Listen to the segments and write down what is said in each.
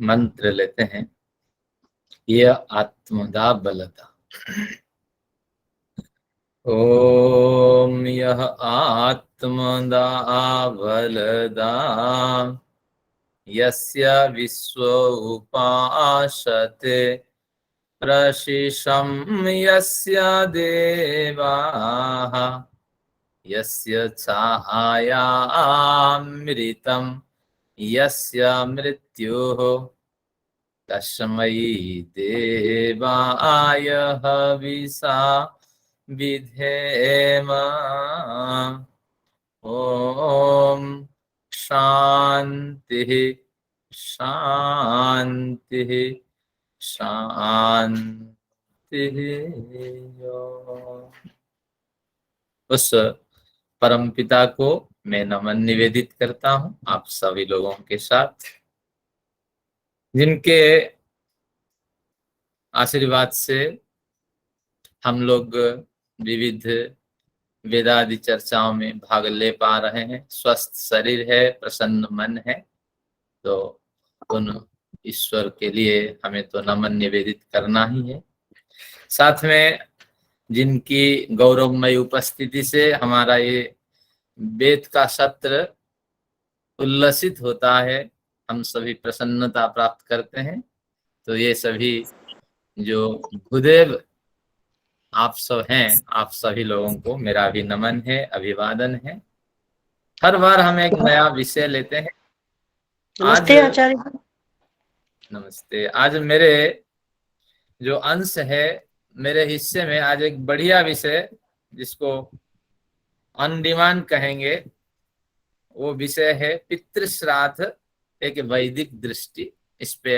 मंत्र लेते हैं। यह आत्मदा बलदा। ओम यह आत्मदा बलदा यस्य विश्व उपासते प्रशिशं यस्य देवाः यस्य छायामृतं यस्य मृत्युः तस्मै देवाय हविषा विधेम। ओम शांति शांति शांति। उस परम पिता को मैं नमन निवेदित करता हूं आप सभी लोगों के साथ, जिनके आशीर्वाद से हम लोग विविध वेदादि चर्चाओं में भाग ले पा रहे हैं। स्वस्थ शरीर है, प्रसन्न मन है, तो उन ईश्वर के लिए हमें तो नमन निवेदित करना ही है। साथ में जिनकी गौरवमय उपस्थिति से हमारा ये वेद का सत्र उल्लसित होता है, हम सभी प्रसन्नता प्राप्त करते हैं। तो ये सभी जो गुरुदेव आप सब हैं, आप सभी लोगों को मेरा भी नमन है, अभिवादन है। हर बार हम एक नया विषय लेते हैं। नमस्ते आचार्य। नमस्ते। आज मेरे जो अंश है, मेरे हिस्से में आज एक बढ़िया विषय, जिसको ऑन डिमांड कहेंगे, वो विषय है पितृश्राद्ध, एक वैदिक दृष्टि। इस पे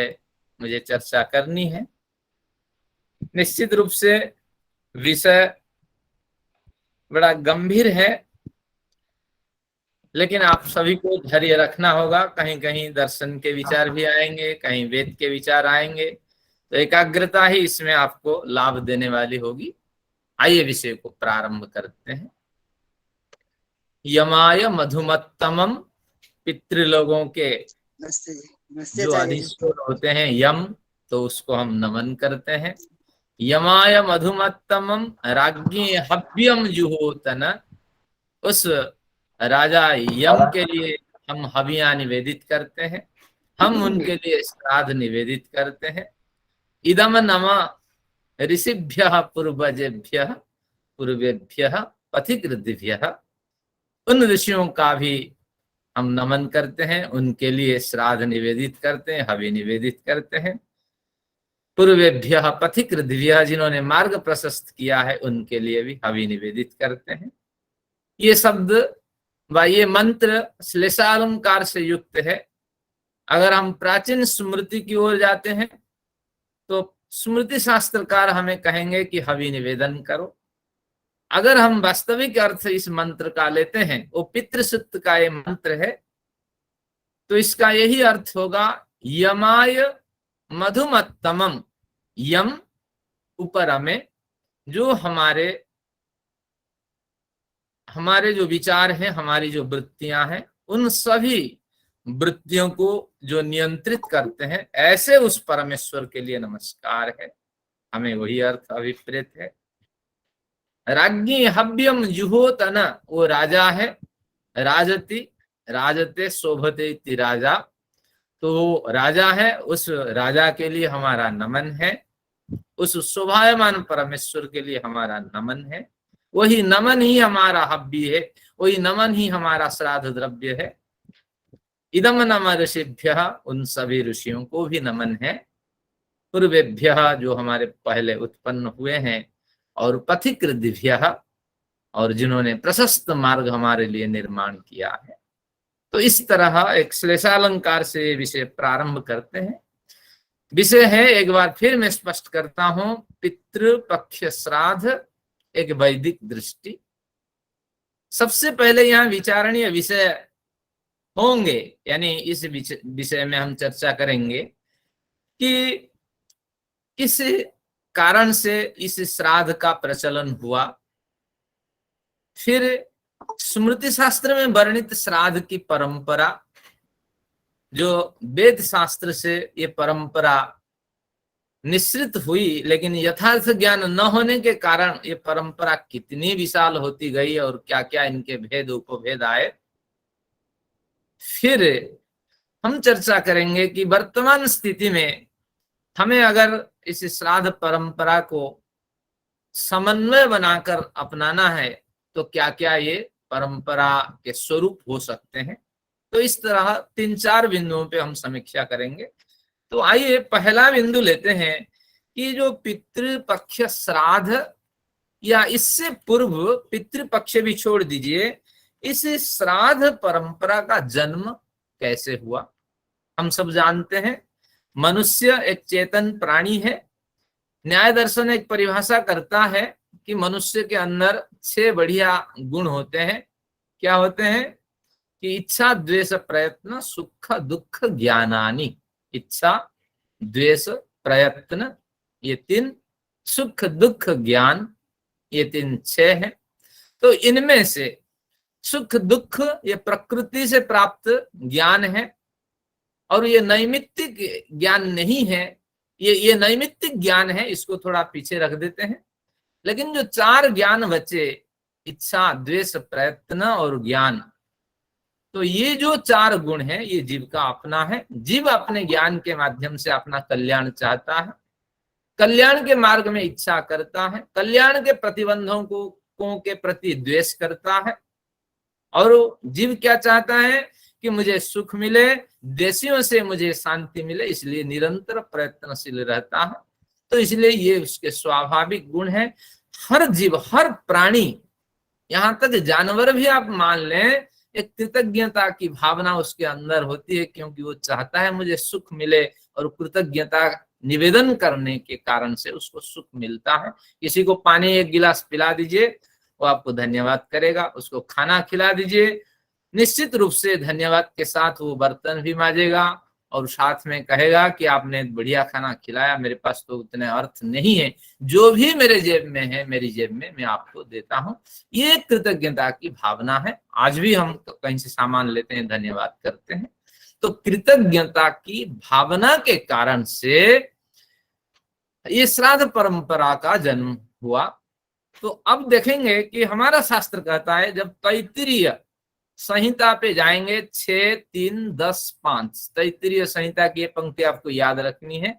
मुझे चर्चा करनी है। निश्चित रूप से विषय बड़ा गंभीर है, लेकिन आप सभी को धैर्य रखना होगा। कहीं कहीं दर्शन के विचार भी आएंगे, कहीं वेद के विचार आएंगे, तो एकाग्रता ही इसमें आपको लाभ देने वाली होगी। आइए विषय को प्रारंभ करते हैं। यमाय मधुमत्तमम, पितृलोगों के जो अधिष्ठान होते हैं यम, तो उसको हम नमन करते हैं। यमाय मधुमत्तमम राज्ञी हव्यम जुहोतन, उस राजा यम के लिए हम हवियां निवेदित करते हैं, हम उनके लिए श्राद्ध निवेदित करते हैं। इदम नमा ऋषिभ्यः पूर्वजेभ्यः पूर्वेभ्यः पथिकृतिभ्यः, उन ऋषियों का भी हम नमन करते हैं, उनके लिए श्राद्ध निवेदित करते हैं, हवि निवेदित करते हैं। पूर्वेभ्यः पथिकृतिभ्यः, जिन्होंने मार्ग प्रशस्त किया है, उनके लिए भी हवि निवेदित करते हैं। ये शब्द व ये मंत्र श्लेषालंकार से युक्त है। अगर हम प्राचीन स्मृति की ओर जाते हैं तो स्मृति शास्त्रकार हमें कहेंगे कि हवि निवेदन करो। अगर हम वास्तविक अर्थ इस मंत्र का लेते हैं, वो पितृसूक्त का ये मंत्र है, तो इसका यही अर्थ होगा यमाय मधुमत्तमम। यम ऊपर में जो हमारे जो विचार हैं, हमारी जो वृत्तियां हैं, उन सभी वृत्तियों को जो नियंत्रित करते हैं, ऐसे उस परमेश्वर के लिए नमस्कार है। हमें वही अर्थ अभिप्रेत है। राज्ञी हव्यम जुहोतन, वो राजा है। राजति राजते शोभते इति राजा, तो राजा है, उस राजा के लिए हमारा नमन है। उस शोभायमान परमेश्वर के लिए हमारा नमन है। वही नमन ही हमारा हव्य है, वही नमन ही हमारा श्राद्ध द्रव्य है। इदम नम ऋषिभ्यः, उन सभी ऋषियों को भी नमन है। पूर्वेभ्यः, जो हमारे पहले उत्पन्न हुए हैं, और पथिकृतिभ्यः, और जिन्होंने प्रशस्त मार्ग हमारे लिए निर्माण किया है। तो इस तरह एक श्लेषालंकार से विषय प्रारंभ करते हैं। विषय है, एक बार फिर मैं स्पष्ट करता हूं, पितृपक्ष श्राद्ध, एक वैदिक दृष्टि। सबसे पहले यहाँ विचारणीय विषय होंगे, यानी इस विषय में हम चर्चा करेंगे कि किस कारण से इस श्राद्ध का प्रचलन हुआ। फिर स्मृति शास्त्र में वर्णित श्राद्ध की परंपरा, जो वेद शास्त्र से ये परंपरा निश्चित हुई, लेकिन यथार्थ ज्ञान न होने के कारण ये परंपरा कितनी विशाल होती गई और क्या क्या इनके भेद उपभेद आए। फिर हम चर्चा करेंगे कि वर्तमान स्थिति में हमें अगर इस श्राद्ध परंपरा को समन्वय बनाकर अपनाना है तो क्या क्या ये परंपरा के स्वरूप हो सकते हैं। तो इस तरह 3-4 बिंदुओं पे हम समीक्षा करेंगे। तो आइए पहला बिंदु लेते हैं कि जो पितृपक्ष श्राद्ध या इससे पूर्व पितृपक्ष भी छोड़ दीजिए, इस श्राद्ध परंपरा का जन्म कैसे हुआ। हम सब जानते हैं मनुष्य एक चेतन प्राणी है। न्याय दर्शन एक परिभाषा करता है कि मनुष्य के अंदर 6 बढ़िया गुण होते हैं। क्या होते हैं कि इच्छा द्वेष प्रयत्न सुख दुख ज्ञानानि। इच्छा द्वेष प्रयत्न ये 3, सुख दुख ज्ञान ये 3 6 है। तो इनमें से सुख दुख ये प्रकृति से प्राप्त ज्ञान है और ये नैमित्तिक ज्ञान नहीं है। ये नैमित्तिक ज्ञान है, इसको थोड़ा पीछे रख देते हैं। लेकिन जो 4 ज्ञान बचे, इच्छा द्वेष प्रयत्न और ज्ञान, तो ये जो 4 गुण हैं ये जीव का अपना है। जीव अपने ज्ञान के माध्यम से अपना कल्याण चाहता है, कल्याण के मार्ग में इच्छा करता है, कल्याण के प्रतिबंधों को के प्रति द्वेष करता है। और जीव क्या चाहता है कि मुझे सुख मिले, देशियों से मुझे शांति मिले, इसलिए निरंतर प्रयत्नशील रहता है। तो इसलिए ये उसके स्वाभाविक गुण है। हर जीव, हर प्राणी, यहाँ तक जानवर भी आप मान लें, एक कृतज्ञता की भावना उसके अंदर होती है, क्योंकि वो चाहता है मुझे सुख मिले और कृतज्ञता निवेदन करने के कारण से उसको सुख मिलता है। किसी को पानी 1 गिलास पिला दीजिए, वो आपको धन्यवाद करेगा। उसको खाना खिला दीजिए, निश्चित रूप से धन्यवाद के साथ वो बर्तन भी मांजेगा और साथ में कहेगा कि आपने बढ़िया खाना खिलाया, मेरे पास तो उतने अर्थ नहीं है, जो भी मेरे जेब में है, मेरी जेब में मैं आपको देता हूँ। ये कृतज्ञता की भावना है। आज भी हम कहीं से सामान लेते हैं, धन्यवाद करते हैं। तो कृतज्ञता की भावना के कारण से ये श्राद्ध परंपरा का जन्म हुआ। तो अब देखेंगे कि हमारा शास्त्र कहता है, जब तैत्तिरीय संहिता पे जाएंगे 6, 3, 10, 5, तैत्तिरीय संहिता की ये पंक्ति आपको याद रखनी है।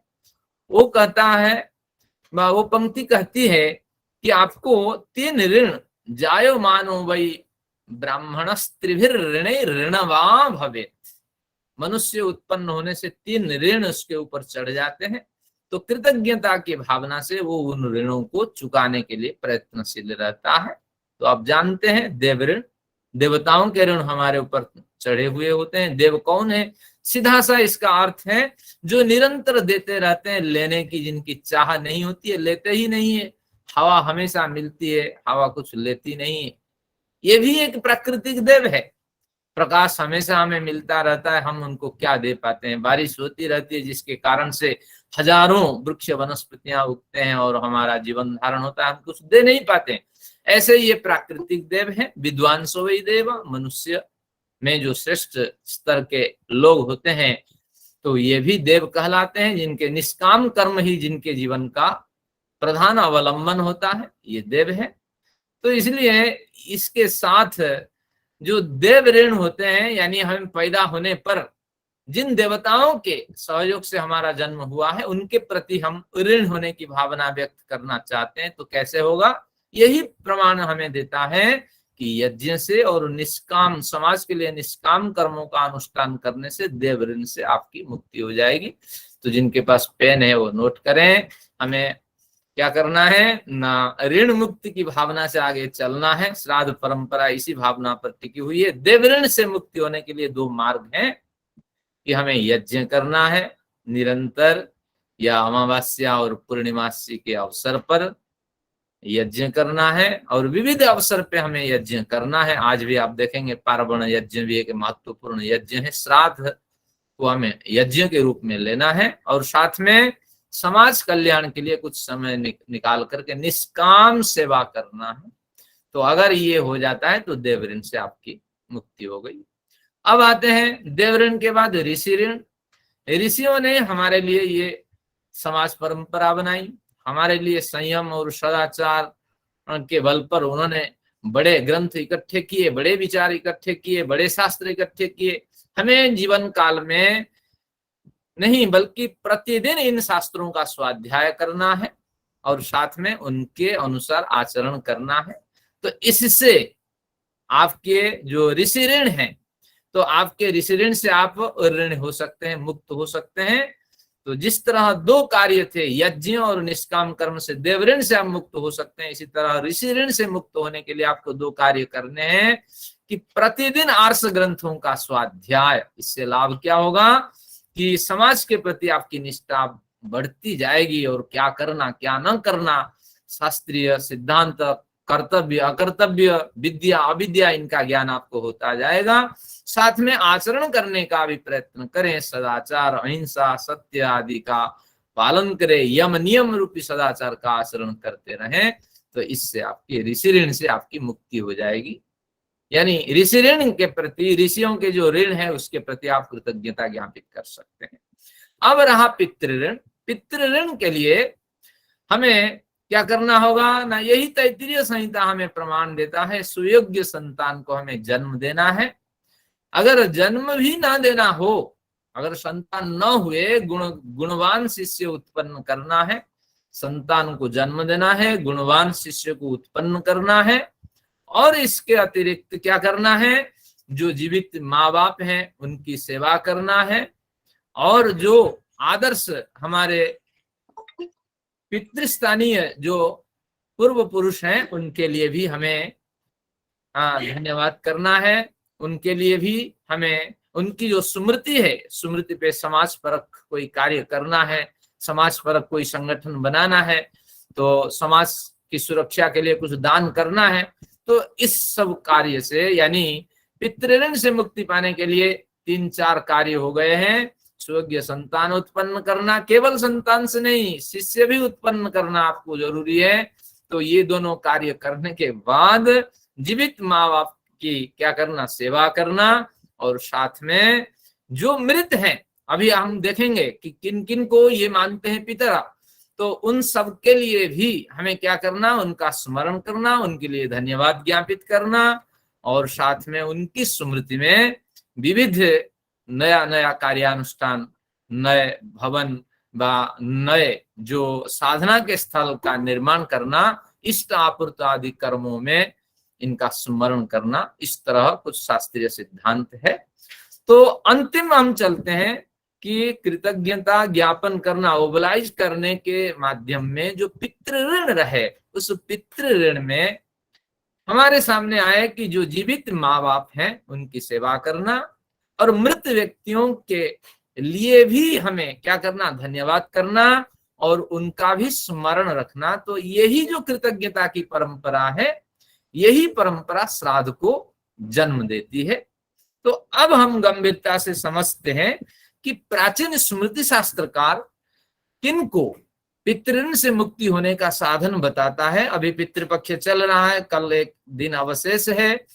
वो कहता है, वो पंक्ति कहती है कि आपको 3 ऋण जायो मानो वही ब्राह्मणस्त्रिभिर ऋणे ऋणवा भवेत्। मनुष्य उत्पन्न होने से 3 ऋण उसके ऊपर चढ़ जाते हैं। तो कृतज्ञता की भावना से वो उन ऋणों को चुकाने के लिए प्रयत्नशील रहता है। तो आप जानते हैं देव ऋण, देवताओं के ऋण हमारे ऊपर चढ़े हुए होते हैं। देव कौन है? सीधा सा इसका अर्थ है जो निरंतर देते रहते हैं, लेने की जिनकी चाह नहीं होती है, लेते ही नहीं है। हवा हमेशा मिलती है, हवा कुछ लेती नहीं है। ये भी एक प्राकृतिक देव है। प्रकाश हमेशा हमें मिलता रहता है, हम उनको क्या दे पाते हैं। बारिश होती रहती है जिसके कारण से हजारों वृक्ष वनस्पतियां उगते हैं और हमारा जीवन धारण होता है, हम कुछ दे नहीं पाते। ऐसे ये प्राकृतिक देव हैं। विद्वांसो वै देव, मनुष्य में जो श्रेष्ठ स्तर के लोग होते हैं तो ये भी देव कहलाते हैं, जिनके निष्काम कर्म ही जिनके जीवन का प्रधान अवलंबन होता है, ये देव है। तो इसलिए इसके साथ जो देव ऋण होते हैं, यानी हम पैदा होने पर जिन देवताओं के सहयोग से हमारा जन्म हुआ है, उनके प्रति हम ऋण होने की भावना व्यक्त करना चाहते हैं। तो कैसे होगा? यही प्रमाण हमें देता है कि यज्ञ से और निष्काम, समाज के लिए निष्काम कर्मों का अनुष्ठान करने से देव ऋण से आपकी मुक्ति हो जाएगी। तो जिनके पास पेन है वो नोट करें। हमें क्या करना है ना, ऋण मुक्ति की भावना से आगे चलना है। श्राद्ध परंपरा इसी भावना पर टिकी हुई है। देव ऋण से मुक्ति होने के लिए 2 मार्ग हैं कि हमें यज्ञ करना है निरंतर, या अमावस्या और पूर्णिमासी के अवसर पर यज्ञ करना है, और विविध अवसर पे हमें यज्ञ करना है। आज भी आप देखेंगे पार्वण यज्ञ भी एक महत्वपूर्ण यज्ञ है। श्राद्ध को हमें यज्ञ के रूप में लेना है और साथ में समाज कल्याण के लिए कुछ समय निकाल करके निष्काम सेवा करना है। तो अगर ये हो जाता है तो देव ऋण से आपकी मुक्ति हो गई। अब आते हैं देव ऋण के बाद ऋषि ऋण। ऋषियों ने हमारे लिए ये समाज परंपरा बनाई, हमारे लिए संयम और सदाचार के बल पर उन्होंने बड़े ग्रंथ इकट्ठे किए, बड़े विचार इकट्ठे किए, बड़े शास्त्र इकट्ठे किए। हमें जीवन काल में नहीं बल्कि प्रतिदिन इन शास्त्रों का स्वाध्याय करना है और साथ में उनके अनुसार आचरण करना है। तो इससे आपके जो ऋषि ऋण हैं, तो आपके ऋषि ऋण से आप ऋण हो सकते हैं, मुक्त हो सकते हैं। तो जिस तरह दो कार्य थे, यज्ञ और निष्काम कर्म से देव ऋण से आप मुक्त हो सकते हैं, इसी तरह ऋषि ऋण से मुक्त होने के लिए आपको दो कार्य करने हैं कि प्रतिदिन आर्ष ग्रंथों का स्वाध्याय। इससे लाभ क्या होगा कि समाज के प्रति आपकी निष्ठा बढ़ती जाएगी और क्या करना क्या न करना, शास्त्रीय सिद्धांत, कर्तव्य अकर्तव्य, विद्या अविद्या, इनका ज्ञान आपको होता जाएगा। साथ में आचरण करने का भी प्रयत्न करें, सदाचार, अहिंसा, सत्य आदि का पालन करें, यम नियम रूपी सदाचार का आचरण करते रहें। तो इससे आपकी ऋषि ऋण से आपकी मुक्ति हो जाएगी। यानी ऋषि ऋण के प्रति, ऋषियों के जो ऋण है उसके प्रति आप कृतज्ञता ज्ञापित कर सकते हैं। अब रहा पितृ ऋण। पितृ ऋण के लिए हमें क्या करना होगा ना, यही तैत्तिरीय संहिता हमें प्रमाण देता है, सुयोग्य संतान को हमें जन्म देना है। अगर जन्म भी ना देना हो, अगर संतान न हुए, गुणवान शिष्य उत्पन्न करना है, संतान को जन्म देना है, गुणवान शिष्य को उत्पन्न करना है। और इसके अतिरिक्त क्या करना है, जो जीवित माँ बाप हैं उनकी सेवा करना है, और जो आदर्श हमारे पितृस्थानीय जो पूर्व पुरुष हैं उनके लिए भी हमें धन्यवाद करना है। उनके लिए भी हमें उनकी जो स्मृति है, स्मृति पे समाज परक कोई कार्य करना है, समाज परक कोई संगठन बनाना है, तो समाज की सुरक्षा के लिए कुछ दान करना है। तो इस सब कार्य से, यानी पितृ ऋण से मुक्ति पाने के लिए 3-4 कार्य हो गए हैं। सुयोग्य संतान उत्पन्न करना, केवल संतान से नहीं, शिष्य भी उत्पन्न करना आपको जरूरी है। तो ये दोनों कार्य करने के बाद जीवित माँ बाप की क्या करना, सेवा करना। और साथ में जो मृत हैं, अभी हम देखेंगे कि किन किन को ये मानते हैं पितरा, तो उन सब के लिए भी हमें क्या करना, उनका स्मरण करना, उनके लिए धन्यवाद ज्ञापित करना, और साथ में उनकी स्मृति में विविध नया नया कार्यानुष्ठान, नए भवन व नए जो साधना के स्थल का निर्माण करना, इष्ट आपूर्त आदि कर्मों में इनका स्मरण करना। इस तरह कुछ शास्त्रीय सिद्धांत है। तो अंतिम हम चलते हैं कि कृतज्ञता ज्ञापन करना, ओबलाइज करने के माध्यम में जो पितृ ऋण रहे, उस पितृ ऋण में हमारे सामने आए कि जो जीवित माँ बाप हैं उनकी सेवा करना, और मृत व्यक्तियों के लिए भी हमें क्या करना, धन्यवाद करना और उनका भी स्मरण रखना। तो यही जो कृतज्ञता की परंपरा है, यही परंपरा श्राद्ध को जन्म देती है। तो अब हम गंभीरता से समझते हैं कि प्राचीन स्मृति शास्त्रकार किनको पितृ से मुक्ति होने का साधन बताता है। अभी पितृपक्ष चल रहा है, कल एक दिन अवशेष है,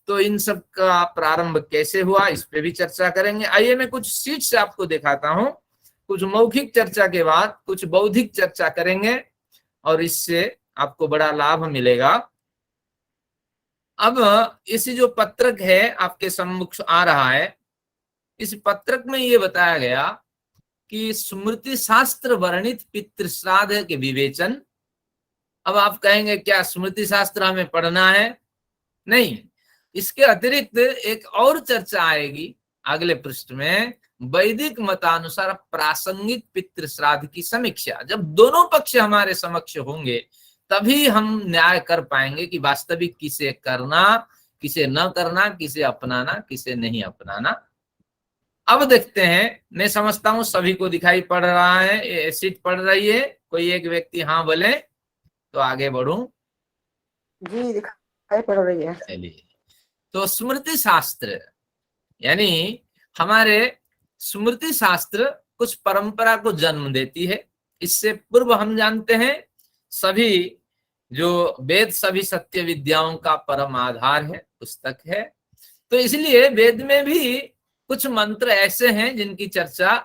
तो इन सब का प्रारंभ कैसे हुआ इस पे भी चर्चा करेंगे। आइए मैं कुछ शीट से आपको दिखाता हूं, कुछ मौखिक चर्चा के बाद कुछ बौद्धिक चर्चा करेंगे और इससे आपको बड़ा लाभ मिलेगा। अब इस जो पत्रक है आपके सम्मुख आ रहा है, इस पत्रक में ये बताया गया कि स्मृति शास्त्र वर्णित पितृ श्राद्ध के विवेचन। अब आप कहेंगे क्या स्मृति शास्त्र हमें पढ़ना है? नहीं, इसके अतिरिक्त एक और चर्चा आएगी अगले पृष्ठ में, वैदिक मतानुसार प्रासंगिक पितृ श्राद्ध की समीक्षा। जब दोनों पक्ष हमारे समक्ष होंगे तभी हम न्याय कर पाएंगे कि वास्तविक किसे करना, किसे न करना, किसे अपनाना, किसे नहीं अपनाना। अब देखते हैं, मैं समझता हूं सभी को दिखाई पड़ रहा है, शीट पड़ रही है, कोई एक व्यक्ति हाँ बोले तो आगे बढ़ूं। जी दिखाई पड़ रही है। चलिए, तो स्मृति शास्त्र यानी हमारे स्मृति शास्त्र कुछ परंपरा को जन्म देती है। इससे पूर्व हम जानते हैं सभी जो वेद सभी सत्य विद्याओं का परम आधार है, पुस्तक है। तो इसलिए वेद में भी कुछ मंत्र ऐसे हैं जिनकी चर्चा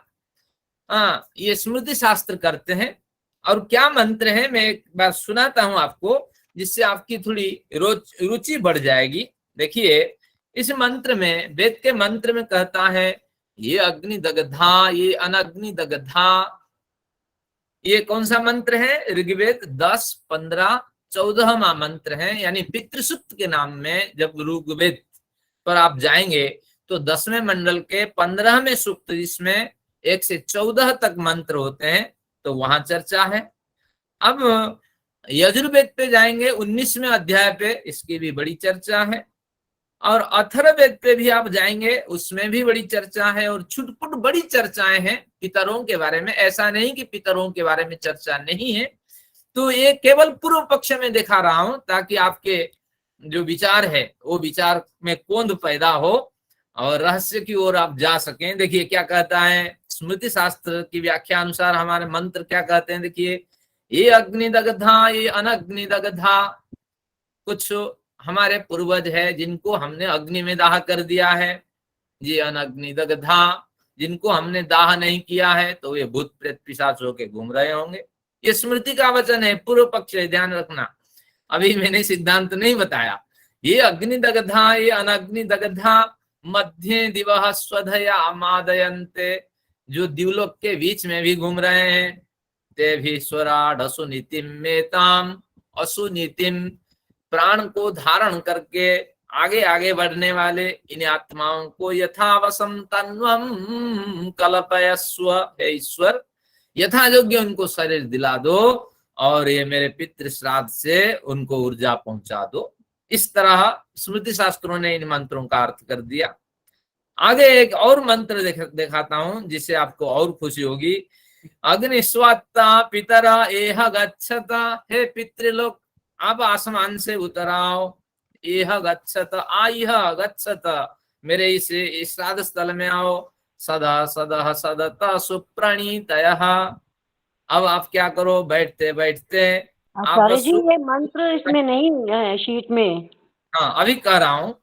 ये स्मृति शास्त्र करते हैं। और क्या मंत्र है, मैं एक बार सुनाता हूं आपको, जिससे आपकी थोड़ी रुचि बढ़ जाएगी। देखिए, इस मंत्र में, वेद के मंत्र में कहता है, ये अग्नि दग्धा, ये अनग्नि दग्धा। ये कौन सा मंत्र है? ऋग्वेद 10, 15, 14वां मंत्र है। यानी पितृसूक्त के नाम में जब ऋग्वेद पर आप जाएंगे तो 10वें मंडल के 15वें सूक्त, जिसमें 1 से 14 तक मंत्र होते हैं, तो वहां चर्चा है। अब यजुर्वेद पे जाएंगे 19वें अध्याय पे, इसकी भी बड़ी चर्चा है। और अथर्ववेद पे भी आप जाएंगे, उसमें भी बड़ी चर्चा है। और छुटपुट बड़ी चर्चाएं हैं पितरों के बारे में। ऐसा नहीं कि पितरों के बारे में चर्चा नहीं है। तो ये केवल पूर्व पक्ष में दिखा रहा हूं, ताकि आपके जो विचार है वो विचार में कोंद पैदा हो और रहस्य की ओर आप जा सकें। देखिए क्या कहता है स्मृति शास्त्र की व्याख्या अनुसार, हमारे मंत्र क्या कहते हैं। देखिए, ये अग्नि दग्धा, ये अनग्नि दग्धा। कुछ हमारे पूर्वज है जिनको हमने अग्नि में दाह कर दिया है, ये अनग्नि दग्धा। जिनको हमने दाह नहीं किया है तो ये भूत प्रेत पिशाच होके घूम रहे होंगे। ये स्मृति का वचन है, पूर्व पक्ष है, ध्यान रखना। अभी मैंने सिद्धांत नहीं बताया। ये अग्नि दग्धा, ये अनग्नि दग्धा, मध्य दिवह स्वधया आमादयन्ते। जो दिवलोक के बीच में भी घूम रहे हैं, ते भी स्वराड असुनीतिम मेताम, असुनीतिम, प्राण को धारण करके आगे आगे बढ़ने वाले इन आत्माओं को यथावसम तन्वम कल्पयस्व। हे ईश्वर, यथा योग्य उनको शरीर दिला दो और ये मेरे पितृ श्राद्ध से उनको ऊर्जा पहुंचा दो। इस तरह स्मृति शास्त्रों ने इन मंत्रों का अर्थ कर दिया। आगे एक और मंत्र दिखाता हूं, जिससे आपको और खुशी होगी। अग्नि स्वात्ता पितरा एह गच्छता। हे पितृलोक, आप आसमान से उतर आओ। एह गच्छत, आइह गच्छत, मेरे इस श्राद्ध स्थल में आओ। सदा सदा सदता सुप्रणीतयः। अब आप क्या करो, बैठते बैठते आप आचार्य जी, ये मंत्र इसमें नहीं है शीट में। हाँ, अभी कह रहा हूं,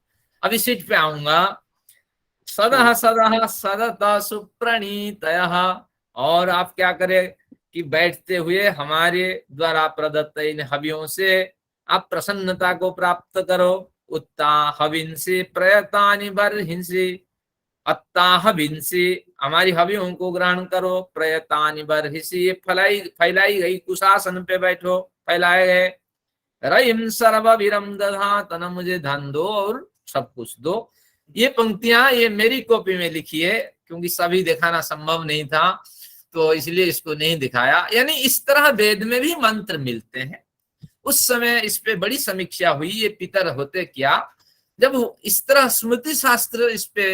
अभी सीट पे आऊंगा। सदा सदा सदता सुप्रणीतयः। और आप क्या करें कि बैठते हुए हमारे द्वारा प्रदत्त इन हवियों से आप प्रसन्नता को प्राप्त करो। उत्ता हविंसी प्रयतानि बर्हिंसी। अत्ता हविंसी, हमारी हवियों को ग्रहण करो। प्रयतानि बर्हिंसी, फैलाई गई कुशासन पे बैठो, फैलाए गए। रयिम सर्ववीरम दधातन, मुझे धन दो और सब कुछ दो। ये पंक्तियां ये मेरी कॉपी में लिखी है, क्योंकि सभी दिखाना संभव नहीं था, तो इसलिए इसको नहीं दिखाया। यानी इस तरह वेद में भी मंत्र मिलते हैं। उस समय इस पे बड़ी समीक्षा हुई, ये पितर होते क्या। जब इस तरह स्मृति शास्त्र इस पे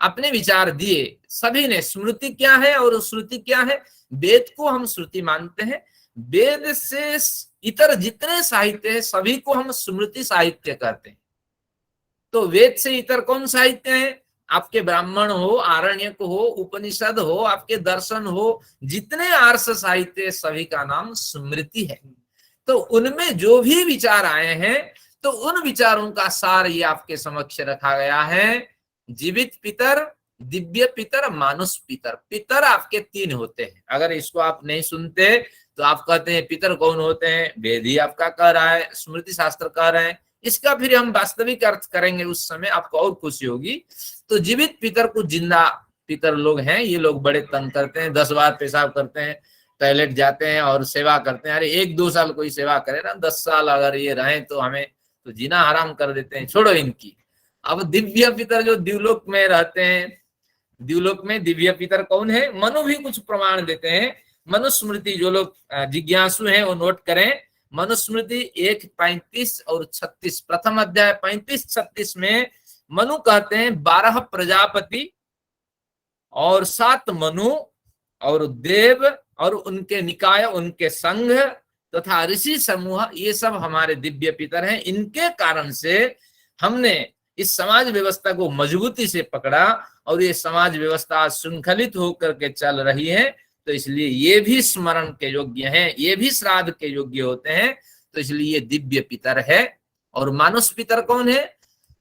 अपने विचार दिए, सभी ने स्मृति क्या है और श्रुति क्या है। वेद को हम श्रुति मानते हैं, वेद से इतर जितने साहित्य है सभी को हम स्मृति साहित्य कहते हैं। तो वेद से इतर कौन साहित्य है? आपके ब्राह्मण हो, आरण्यक हो, उपनिषद हो, आपके दर्शन हो, जितने आर्ष साहित्य सभी का नाम स्मृति है। तो उनमें जो भी विचार आए हैं, तो उन विचारों का सार ये आपके समक्ष रखा गया है। जीवित पितर, दिव्य पितर, मानुष पितर। पितर आपके 3 होते हैं। अगर इसको आप नहीं सुनते तो आप कहते हैं पितर कौन होते हैं, वेद ही आपका कह रहा है, स्मृति शास्त्र कह रहे हैं। इसका फिर हम वास्तविक अर्थ करेंगे, उस समय आपको और खुशी होगी। तो जीवित पितर कुछ जिंदा पितर लोग हैं, ये लोग बड़े तंग करते हैं, 10 बार पेशाब करते हैं, टॉयलेट जाते हैं और सेवा करते हैं। अरे 1-2 साल कोई सेवा करे ना, 10 साल अगर ये रहे तो हमें तो जीना हराम कर देते हैं, छोड़ो इनकी। अब दिव्य पितर जो दिवलोक में रहते हैं, दिवलोक में दिव्य पितर कौन है? मनु भी कुछ प्रमाण देते हैं। मनुस्मृति, जो लोग जिज्ञासु हैं वो नोट करें। मनुस्मृति 1, 35 और 36, प्रथम अध्याय 35-36 में मनु कहते हैं 12 प्रजापति और 7 मनु और देव और उनके निकाय, उनके संघ तथा ऋषि समूह, ये सब हमारे दिव्य पितर हैं। इनके कारण से हमने इस समाज व्यवस्था को मजबूती से पकड़ा और ये समाज व्यवस्था श्रृंखलित होकर के चल रही है। तो इसलिए ये भी स्मरण के योग्य हैं, ये भी श्राद्ध के योग्य होते हैं। तो इसलिए ये दिव्य पितर है। और मानुष पितर कौन है?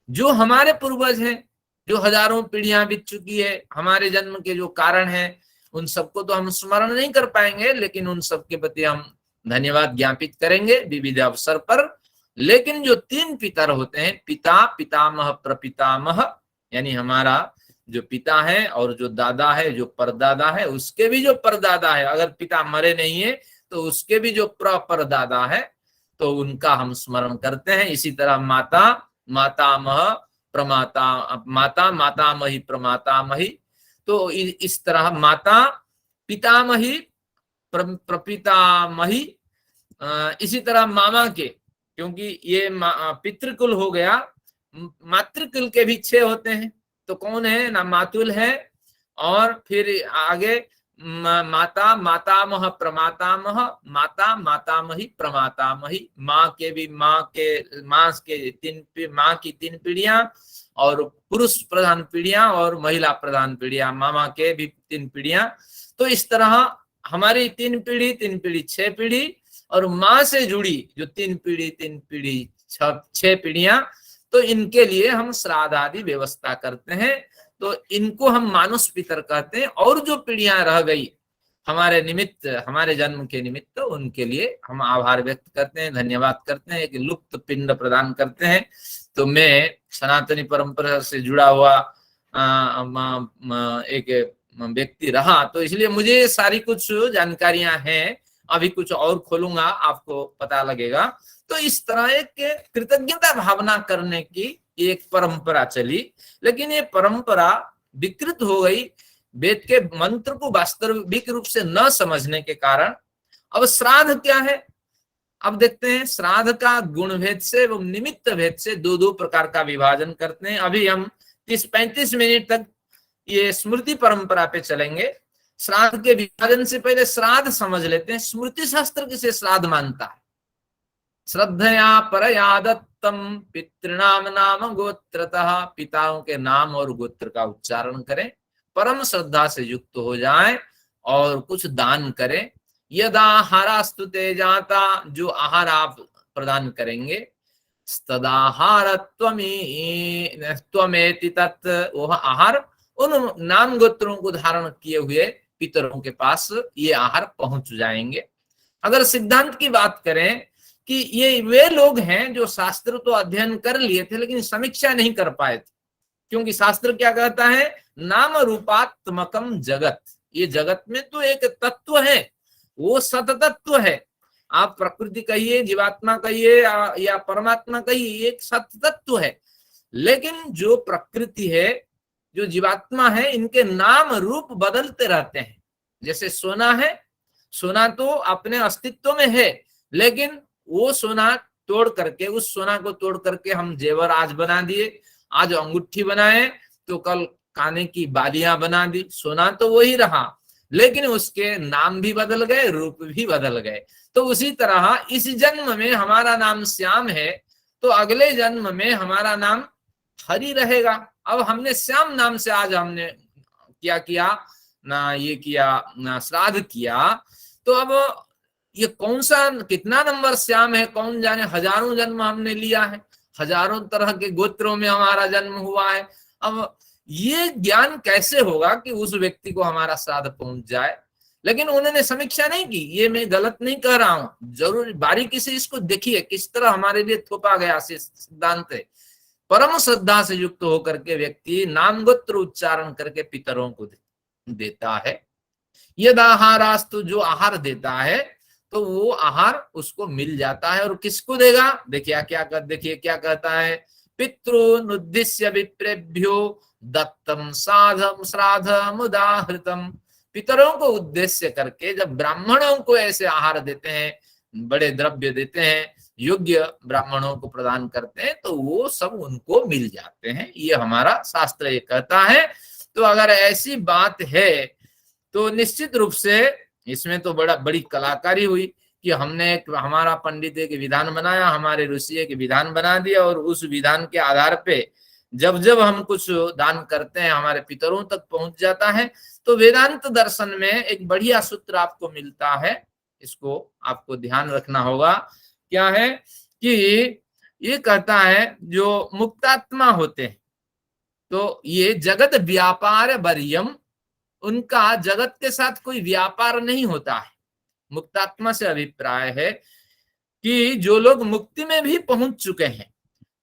जो हमारे पूर्वज हैं, जो हजारों पीढ़ियां बीत चुकी है, हमारे जन्म के जो कारण है, उन सबको तो हम स्मरण नहीं कर पाएंगे, लेकिन उन सबके प्रति हम धन्यवाद ज्ञापित करेंगे विविध अवसर पर। लेकिन जो तीन पितर होते हैं, पिता, पितामह, प्रपितामह, यानी हमारा जो पिता है और जो दादा है, जो परदादा है, उसके भी जो परदादा है, अगर पिता मरे नहीं है तो उसके भी जो परदादा है, तो उनका हम स्मरण करते हैं। इसी तरह माता, मातामह, प्रमाता, माता, मातामही, प्रमातामही, तो इस तरह माता, पितामही, प्रपितामही, इसी तरह मामा के, क्योंकि ये पितृकुल हो गया, मातृकुल के भी 6 होते हैं, तो कौन है ना, मातुल है, और फिर आगे माता, मातामह, प्रमातामह, माता, मातामही, प्रमातामही, माँ के भी, माँ की 3 पीढ़ियां, और पुरुष प्रधान पीढ़ियां और महिला प्रधान पीढ़ियां, मामा के भी 3 पीढ़ियां। तो इस तरह हमारी 3 पीढ़ी 6 पीढ़ी, और माँ से जुड़ी जो 3 पीढ़ी 6 पीढ़ियां, तो इनके लिए हम श्राद्ध आदि व्यवस्था करते हैं। तो इनको हम मानुष पितर कहते हैं। और जो पीढ़ियां रह गई हमारे निमित्त, हमारे जन्म के निमित्त, उनके लिए हम आभार व्यक्त करते हैं, धन्यवाद करते हैं, एक लुप्त पिंड प्रदान करते हैं। तो मैं सनातनी परंपरा से जुड़ा हुआ एक व्यक्ति रहा, तो इसलिए मुझे सारी कुछ जानकारियां हैं। अभी कुछ और खोलूंगा, आपको पता लगेगा। तो इस तरह एक कृतज्ञता भावना करने की एक परंपरा चली, लेकिन ये परंपरा विकृत हो गई वेद के मंत्र को वास्तविक रूप से न समझने के कारण। अब श्राद्ध क्या है, अब देखते हैं। श्राद्ध का गुण भेद से एवं निमित्त भेद से 2 प्रकार का विभाजन करते हैं। अभी हम 30-35 मिनट तक ये स्मृति परंपरा पे चलेंगे। श्राद्ध के विभाजन से पहले श्राद्ध समझ लेते हैं। स्मृति शास्त्र किसे श्राद्ध मानता है? श्रद्धया परया दत्तम पितृणाम नाम गोत्रतः, पिताओं के नाम और गोत्र का उच्चारण करें, परम श्रद्धा से युक्त हो जाएं और कुछ दान करें। यदाहारास्तु ते जाता, जो आहार आप प्रदान करेंगे, तदाहार त्वमेति तत्, वह आहार उन नाम गोत्रों को धारण किए हुए पितरों के पास ये आहार पहुंच जाएंगे। अगर सिद्धांत की बात करें कि ये वे लोग हैं जो शास्त्र तो अध्ययन कर लिए थे लेकिन समीक्षा नहीं कर पाए थे, क्योंकि शास्त्र क्या कहता है, नाम रूपात्मकम जगत, ये जगत में तो एक तत्व है, वो सत तत्व है। आप प्रकृति कहिए, जीवात्मा कहिए या परमात्मा कहिए, एक सत तत्व है। लेकिन जो प्रकृति है, जो जीवात्मा है, इनके नाम रूप बदलते रहते हैं। जैसे सोना है, सोना तो अपने अस्तित्व में है, लेकिन वो सोना तोड़ करके, उस सोना को तोड़ करके हम जेवर आज बना दिए, आज अंगूठी बनाए, तो कल काने की बालियां बना दी। सोना तो वही रहा, लेकिन उसके नाम भी बदल गए, रूप भी बदल गए। तो उसी तरह इस जन्म में हमारा नाम श्याम है, तो अगले जन्म में हमारा नाम हरि रहेगा। अब हमने श्याम नाम से आज हमने क्या किया ना, ये किया ना, श्राद्ध किया, तो अब ये कौन सा कितना नंबर श्याम है कौन जाने, हजारों जन्म हमने लिया है, हजारों तरह के गोत्रों में हमारा जन्म हुआ है। अब ये ज्ञान कैसे होगा कि उस व्यक्ति को हमारा श्राद्ध पहुंच जाए? लेकिन उन्होंने समीक्षा नहीं की। ये मैं गलत नहीं कह रहा हूं, जरूर बारीकी से इसको देखिए किस तरह हमारे लिए थोपा गया सिद्धांत है। परम श्रद्धा से युक्त होकर के व्यक्ति नाम गोत्र उच्चारण करके पितरों को देता है। यदाहारास्तु, जो आहार देता है तो वो आहार उसको मिल जाता है। और किसको देगा? देखिए क्या कहता है, पितॄनुद्दिश्य विप्रेभ्यो दत्तम साधम श्राद्धम उदाहृतम। पितरों को उद्देश्य करके जब ब्राह्मणों को ऐसे आहार देते हैं, बड़े द्रव्य देते हैं, योग्य ब्राह्मणों को प्रदान करते हैं, तो वो सब उनको मिल जाते हैं। ये हमारा शास्त्र ये कहता है। तो अगर ऐसी बात है तो निश्चित रूप से इसमें तो बड़ी कलाकारी हुई कि हमने हमारा पंडित एक विधान बनाया, हमारे ऋषि एक विधान बना दिया, और उस विधान के आधार पे जब जब हम कुछ दान करते हैं हमारे पितरों तक पहुंच जाता है। तो वेदांत दर्शन में एक बढ़िया सूत्र आपको मिलता है, इसको आपको ध्यान रखना होगा। क्या है कि ये कहता है जो मुक्तात्मा होते हैं, तो ये जगत व्यापार वर्यम, उनका जगत के साथ कोई व्यापार नहीं होता है। मुक्तात्मा से अभिप्राय है कि जो लोग मुक्ति में भी पहुंच चुके हैं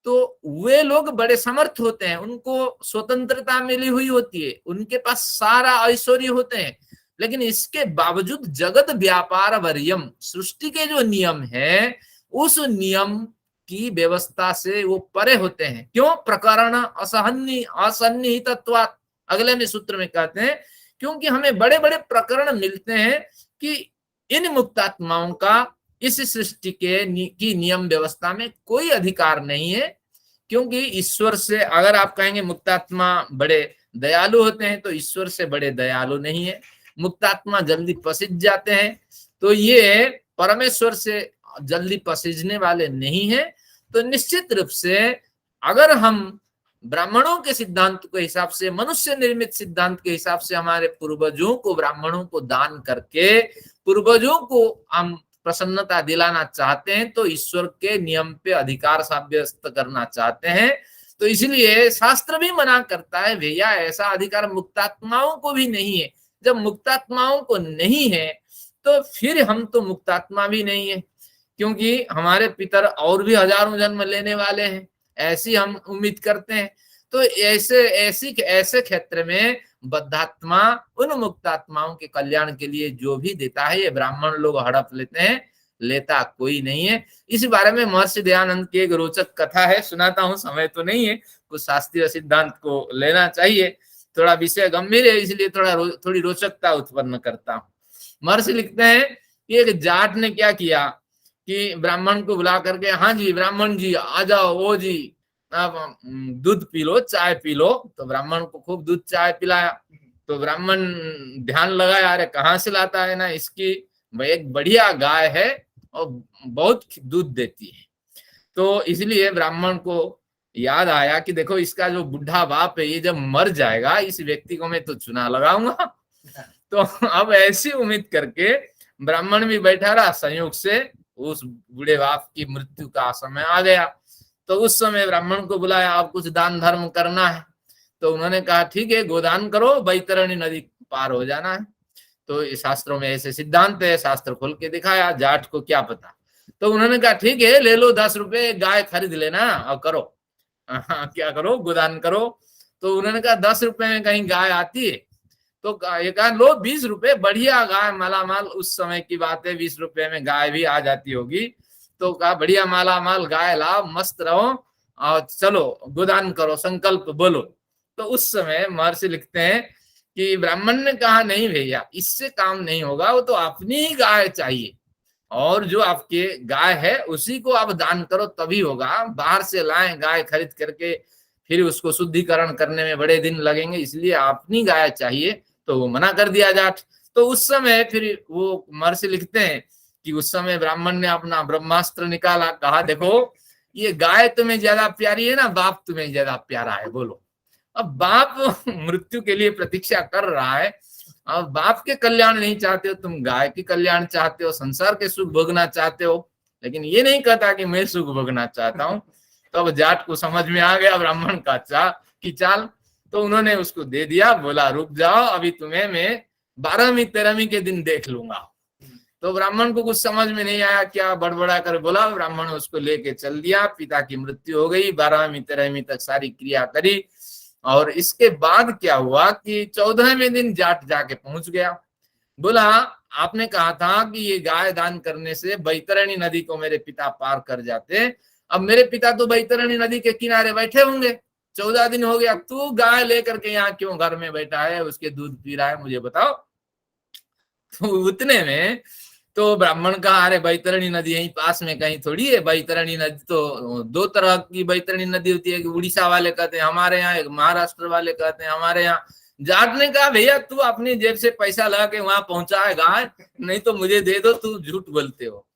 तो वे लोग बड़े समर्थ होते हैं, उनको स्वतंत्रता मिली हुई होती है, उनके पास सारा ऐश्वर्य होते हैं, लेकिन इसके बावजूद जगत व्यापार वर्यम, सृष्टि के जो नियम है उस नियम की व्यवस्था से वो परे होते हैं। क्यों? प्रकरण असन्निहितत्वात्, अगले में सूत्र में कहते हैं क्योंकि हमें बड़े बड़े प्रकरण मिलते हैं कि इन मुक्तात्माओं का इस सृष्टि की नियम व्यवस्था में कोई अधिकार नहीं है। क्योंकि ईश्वर से, अगर आप कहेंगे मुक्तात्मा बड़े दयालु होते हैं, तो ईश्वर से बड़े दयालु नहीं है। मुक्तात्मा जल्दी पसीज जाते हैं, तो ये परमेश्वर से जल्दी पसीजने वाले नहीं है। तो निश्चित रूप से अगर हम ब्राह्मणों के सिद्धांत के हिसाब से, मनुष्य निर्मित सिद्धांत के हिसाब से हमारे पूर्वजों को, ब्राह्मणों को दान करके पूर्वजों को हम प्रसन्नता दिलाना चाहते हैं, तो ईश्वर के नियम पे अधिकार साब्यस्त करना चाहते हैं, तो इसलिए शास्त्र भी मना करता है भैया ऐसा अधिकार मुक्तात्माओं को भी नहीं है। जब मुक्तात्माओं को नहीं है तो फिर हम तो मुक्तात्मा भी नहीं है, क्योंकि हमारे पितर और भी हजारों जन्म लेने वाले हैं, ऐसी हम उम्मीद करते हैं। तो ऐसे क्षेत्र में बद्धात्मा उन मुक्तात्माओं के कल्याण के लिए जो भी देता है ये ब्राह्मण लोग हड़प लेते हैं, लेता कोई नहीं है। इस बारे में महर्षि दयानंद की एक रोचक कथा है, सुनाता हूँ, समय तो नहीं है, कुछ शास्त्रीय सिद्धांत को लेना चाहिए, थोड़ा विषय गंभीर है इसलिए थोड़ी रोचकता उत्पन्न करता हूँ। महर्षि लिखते हैं कि एक जाट ने क्या किया कि ब्राह्मण को बुला करके, हाँ जी ब्राह्मण जी आ जाओ, ओ जी आप दूध पी लो, चाय पी लो। तो ब्राह्मण को खूब दूध चाय पिलाया। तो ब्राह्मण ध्यान लगाया, अरे कहाँ से लाता है ना, इसकी एक बढ़िया गाय है और बहुत दूध देती है। तो इसलिए ब्राह्मण को याद आया कि देखो इसका जो बुढ़ा बाप है ये जब मर जाएगा, इस व्यक्ति को मैं तो चुना लगाऊंगा। तो अब ऐसी उम्मीद करके ब्राह्मण भी बैठा रहा, संयोग से उस बूढ़े बाप की मृत्यु का समय आ गया। तो उस समय ब्राह्मण को बुलाया, आप कुछ दान धर्म करना है। तो उन्होंने कहा ठीक है, गोदान करो, बैतरणी नदी पार हो जाना है। तो शास्त्रों में ऐसे सिद्धांत है, शास्त्र खोल के दिखाया, जाट को क्या पता। तो उन्होंने कहा ठीक है, ले लो 10 रुपए, गाय खरीद लेना और करो, क्या करो, गोदान करो। तो उन्होंने कहा 10 रुपए में कहीं गाय आती है? तो ये कहा लो 20 रुपए, बढ़िया गाय मालामाल, उस समय की बात है 20 रुपए में गाय भी आ जाती होगी। तो कहा बढ़िया मालामाल गाय लाओ, मस्त रहो और चलो गोदान करो, संकल्प बोलो। तो उस समय महर्षि लिखते हैं कि ब्राह्मण ने कहा नहीं भैया इससे काम नहीं होगा, वो तो अपनी ही गाय चाहिए, और जो आपके गाय है उसी को आप दान करो तभी होगा। बाहर से लाएं गाय खरीद करके, फिर उसको शुद्धिकरण करने में बड़े दिन लगेंगे, इसलिए अपनी गाय चाहिए। तो वो मना कर दिया जाट। तो उस समय फिर वो महर्षि लिखते हैं कि उस समय ब्राह्मण ने अपना ब्रह्मास्त्र निकाला, कहा देखो ये गाय तुम्हें ज्यादा प्यारी है ना, बाप तुम्हें ज्यादा प्यारा है, बोलो। अब बाप मृत्यु के लिए प्रतीक्षा कर रहा है, अब बाप के कल्याण नहीं चाहते हो, तुम गाय के कल्याण चाहते हो, संसार के सुख भोगना चाहते हो, लेकिन ये नहीं कहता कि मैं सुख भोगना चाहता हूँ। तो अब जाट को समझ में आ गया ब्राह्मण का चाल। तो उन्होंने उसको दे दिया, बोला रुक जाओ, अभी तुम्हें मैं 12वीं 13वीं के दिन देख लूंगा। तो ब्राह्मण को कुछ समझ में नहीं आया, क्या बड़बड़ा कर बोला। ब्राह्मण उसको लेके चल दिया, पिता की मृत्यु हो गई, 12वीं 13वीं तक सारी क्रिया करी। और इसके बाद क्या हुआ कि 14वें दिन जाट जाके पहुंच गया, बोला आपने कहा था कि ये गाय दान करने से बैतरणी नदी को मेरे पिता पार कर जाते, अब मेरे पिता तो बैतरणी नदी के किनारे बैठे होंगे, 14 दिन हो गया, तू गाय लेकर के यहाँ क्यों घर में बैठा है, उसके दूध पी रहा है, मुझे बताओ। तो उतने में तो ब्राह्मण कहा अरे बैतरणी नदी यहीं पास में कहीं थोड़ी है, बैतरणी नदी तो 2 तरह की बैतरणी नदी होती है, उड़ीसा वाले कहते हैं हमारे यहाँ, एक महाराष्ट्र वाले कहते हैं हमारे यहाँ। जाट ने कहा भैया तू अपनी जेब से पैसा लगा के वहां पहुंचा है गाय, नहीं तो मुझे दे दो, तू झूठ बोलते हो।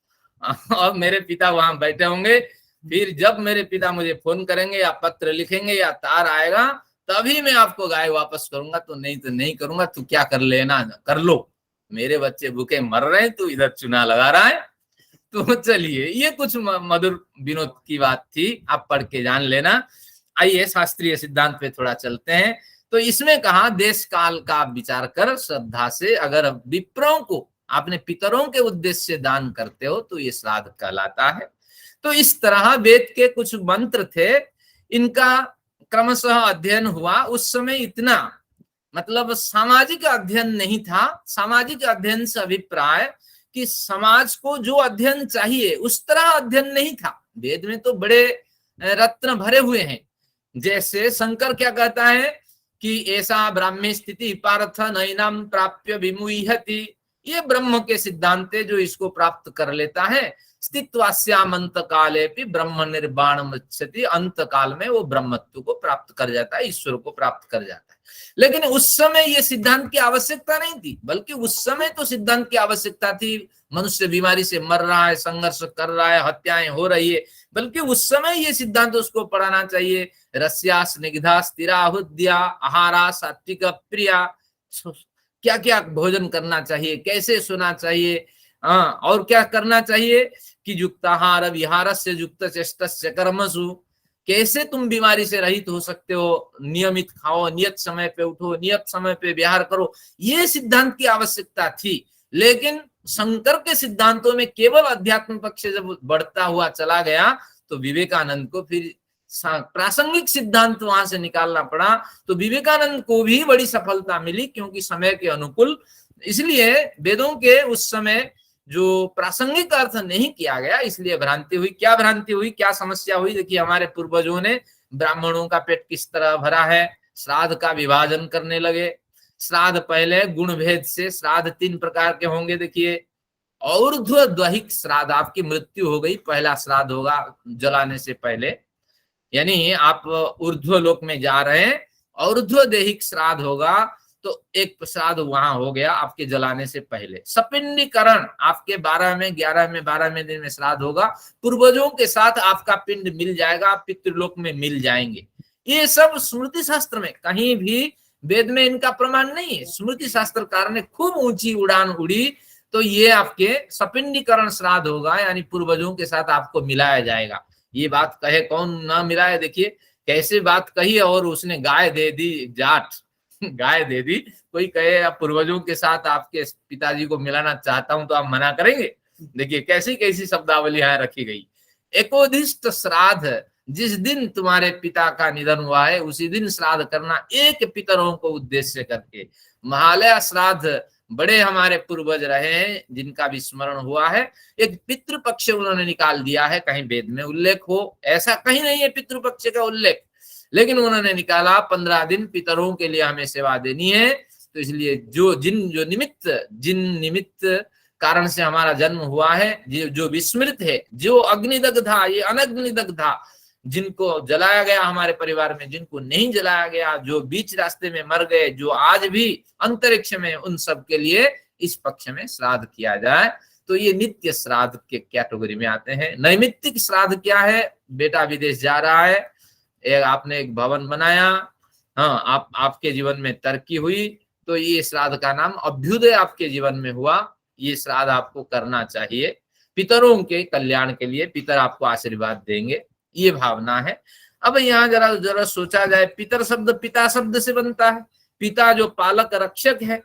अब मेरे पिता वहां बैठे होंगे, फिर जब मेरे पिता मुझे फोन करेंगे या पत्र लिखेंगे या तार आएगा तभी मैं आपको गाय वापस करूंगा, तो नहीं करूंगा, तू क्या कर लेना कर लो, मेरे बच्चे भूखे मर रहे हैं, तू इधर चुना लगा रहा है। तो चलिए ये कुछ मधुर विनोद की बात थी, आप पढ़ के जान लेना। आइए शास्त्रीय सिद्धांत पे थोड़ा चलते हैं। तो इसमें कहा देश काल का विचार कर श्रद्धा से अगर विप्रों को आपने पितरों के उद्देश्य से दान करते हो तो ये श्राद्ध कहलाता है। तो इस तरह वेद के कुछ मंत्र थे, इनका क्रमशः अध्ययन हुआ। उस समय इतना मतलब सामाजिक अध्ययन नहीं था। सामाजिक अध्ययन से अभिप्राय कि समाज को जो अध्ययन चाहिए उस तरह अध्ययन नहीं था। वेद में तो बड़े रत्न भरे हुए हैं। जैसे शंकर क्या कहता है कि ऐसा ब्राह्मी स्थिति पार्थ नैनाम प्राप्य विमुह्यति, ये ब्रह्म के सिद्धांत है, जो इसको प्राप्त कर लेता है स्थित्वास्याम अंत काले भी ब्रह्म निर्वाण मुच्यति, अंत काल में वो ब्रह्मत्व को प्राप्त कर जाता है, ईश्वर को प्राप्त कर जाता है। लेकिन उस समय ये सिद्धांत की आवश्यकता नहीं थी, बल्कि उस समय तो सिद्धांत की आवश्यकता थी। मनुष्य बीमारी से मर रहा है, संघर्ष कर रहा है, हत्याएं हो रही है, बल्कि उस समय ये सिद्धांत उसको पढ़ाना चाहिए। रस्या स्निग्धा स्थिरा हुद्या आहारा सात्विक प्रिया, क्या क्या भोजन करना चाहिए, कैसे सोना चाहिए, और क्या करना चाहिए कि युक्ताहार विहार से युक्त चेष्टस्य कर्मसु, कैसे तुम बीमारी से रहित हो सकते हो, नियमित खाओ, नियत समय पे उठो, नियत समय पे विहार करो, ये सिद्धांत की आवश्यकता थी। लेकिन शंकर के सिद्धांतों में केवल अध्यात्म पक्ष जब बढ़ता हुआ चला गया तो विवेकानंद को फिर प्रासंगिक सिद्धांत वहां से निकालना पड़ा। तो विवेकानंद को भी बड़ी सफलता मिली क्योंकि समय के अनुकूल, इसलिए वेदों के उस समय जो प्रासंगिक अर्थ नहीं किया गया, इसलिए भ्रांति हुई। क्या भ्रांति हुई, क्या समस्या हुई? देखिए हमारे पूर्वजों ने ब्राह्मणों का पेट किस तरह भरा है, श्राद्ध का विभाजन करने लगे। श्राद्ध पहले गुण भेद से श्राद्ध 3 प्रकार के होंगे। देखिए और्ध्व दैहिक श्राद्ध, आपकी मृत्यु हो गई, पहला श्राद्ध होगा जलाने से पहले, यानी आप ऊर्ध्व लोक में जा रहे हैं, और्ध्व दैहिक श्राद्ध होगा तो एक श्राद्ध वहां हो गया आपके जलाने से पहले। सपिंडीकरण आपके 12वें दिन में श्राद्ध होगा, पूर्वजों के साथ आपका पिंड मिल जाएगा, आप पितृलोक में मिल जाएंगे। ये सब स्मृति शास्त्र में, कहीं भी वेद में इनका प्रमाण नहीं है, स्मृति शास्त्रकार ने खूब ऊंची उड़ान उड़ी। तो ये आपके सपिंडीकरण श्राद्ध होगा, यानी पूर्वजों के साथ आपको मिलाया जाएगा। ये बात कहे कौन ना मिलाए, देखिए कैसे बात कही, और उसने गाय दे दी, जाट गाय दे दी। कोई कहे आप पूर्वजों के साथ आपके पिताजी को मिलाना चाहता हूं तो आप मना करेंगे? देखिए कैसी कैसी शब्दावली यहाँ रखी गई। एकोदिष्ट श्राद्ध, जिस दिन तुम्हारे पिता का निधन हुआ है उसी दिन श्राद्ध करना, एक पितरों को उद्देश्य करके। महालया श्राद्ध बड़े हमारे पूर्वज रहे हैं जिनका भी स्मरण हुआ है। एक पितृपक्ष उन्होंने निकाल दिया है, कहीं वेद में उल्लेख हो ऐसा कहीं नहीं है पितृपक्ष का उल्लेख, लेकिन उन्होंने निकाला 15 दिन पितरों के लिए हमें सेवा देनी है। तो इसलिए जिन निमित्त कारण से हमारा जन्म हुआ है, जो विस्मृत है, जो अग्निदग्धा, ये अनग्निदग्धा, जिनको जलाया गया हमारे परिवार में, जिनको नहीं जलाया गया, जो बीच रास्ते में मर गए, जो आज भी अंतरिक्ष में, उन सब के लिए इस पक्ष में श्राद्ध किया जाए। तो ये नित्य श्राद्ध के कैटेगरी में आते हैं। नैमित्तिक श्राद्ध क्या है? बेटा विदेश जा रहा है, आपने एक भवन बनाया, हाँ, आपके जीवन में तरक्की हुई, तो ये श्राद्ध का नाम अभ्युदय आपके जीवन में हुआ, ये श्राद्ध आपको करना चाहिए। पितरों के कल्याण के लिए पितर आपको आशीर्वाद देंगे, ये भावना है। अब यहाँ जरा सोचा जाए, पितर शब्द पिता शब्द से बनता है, पिता जो पालक रक्षक है।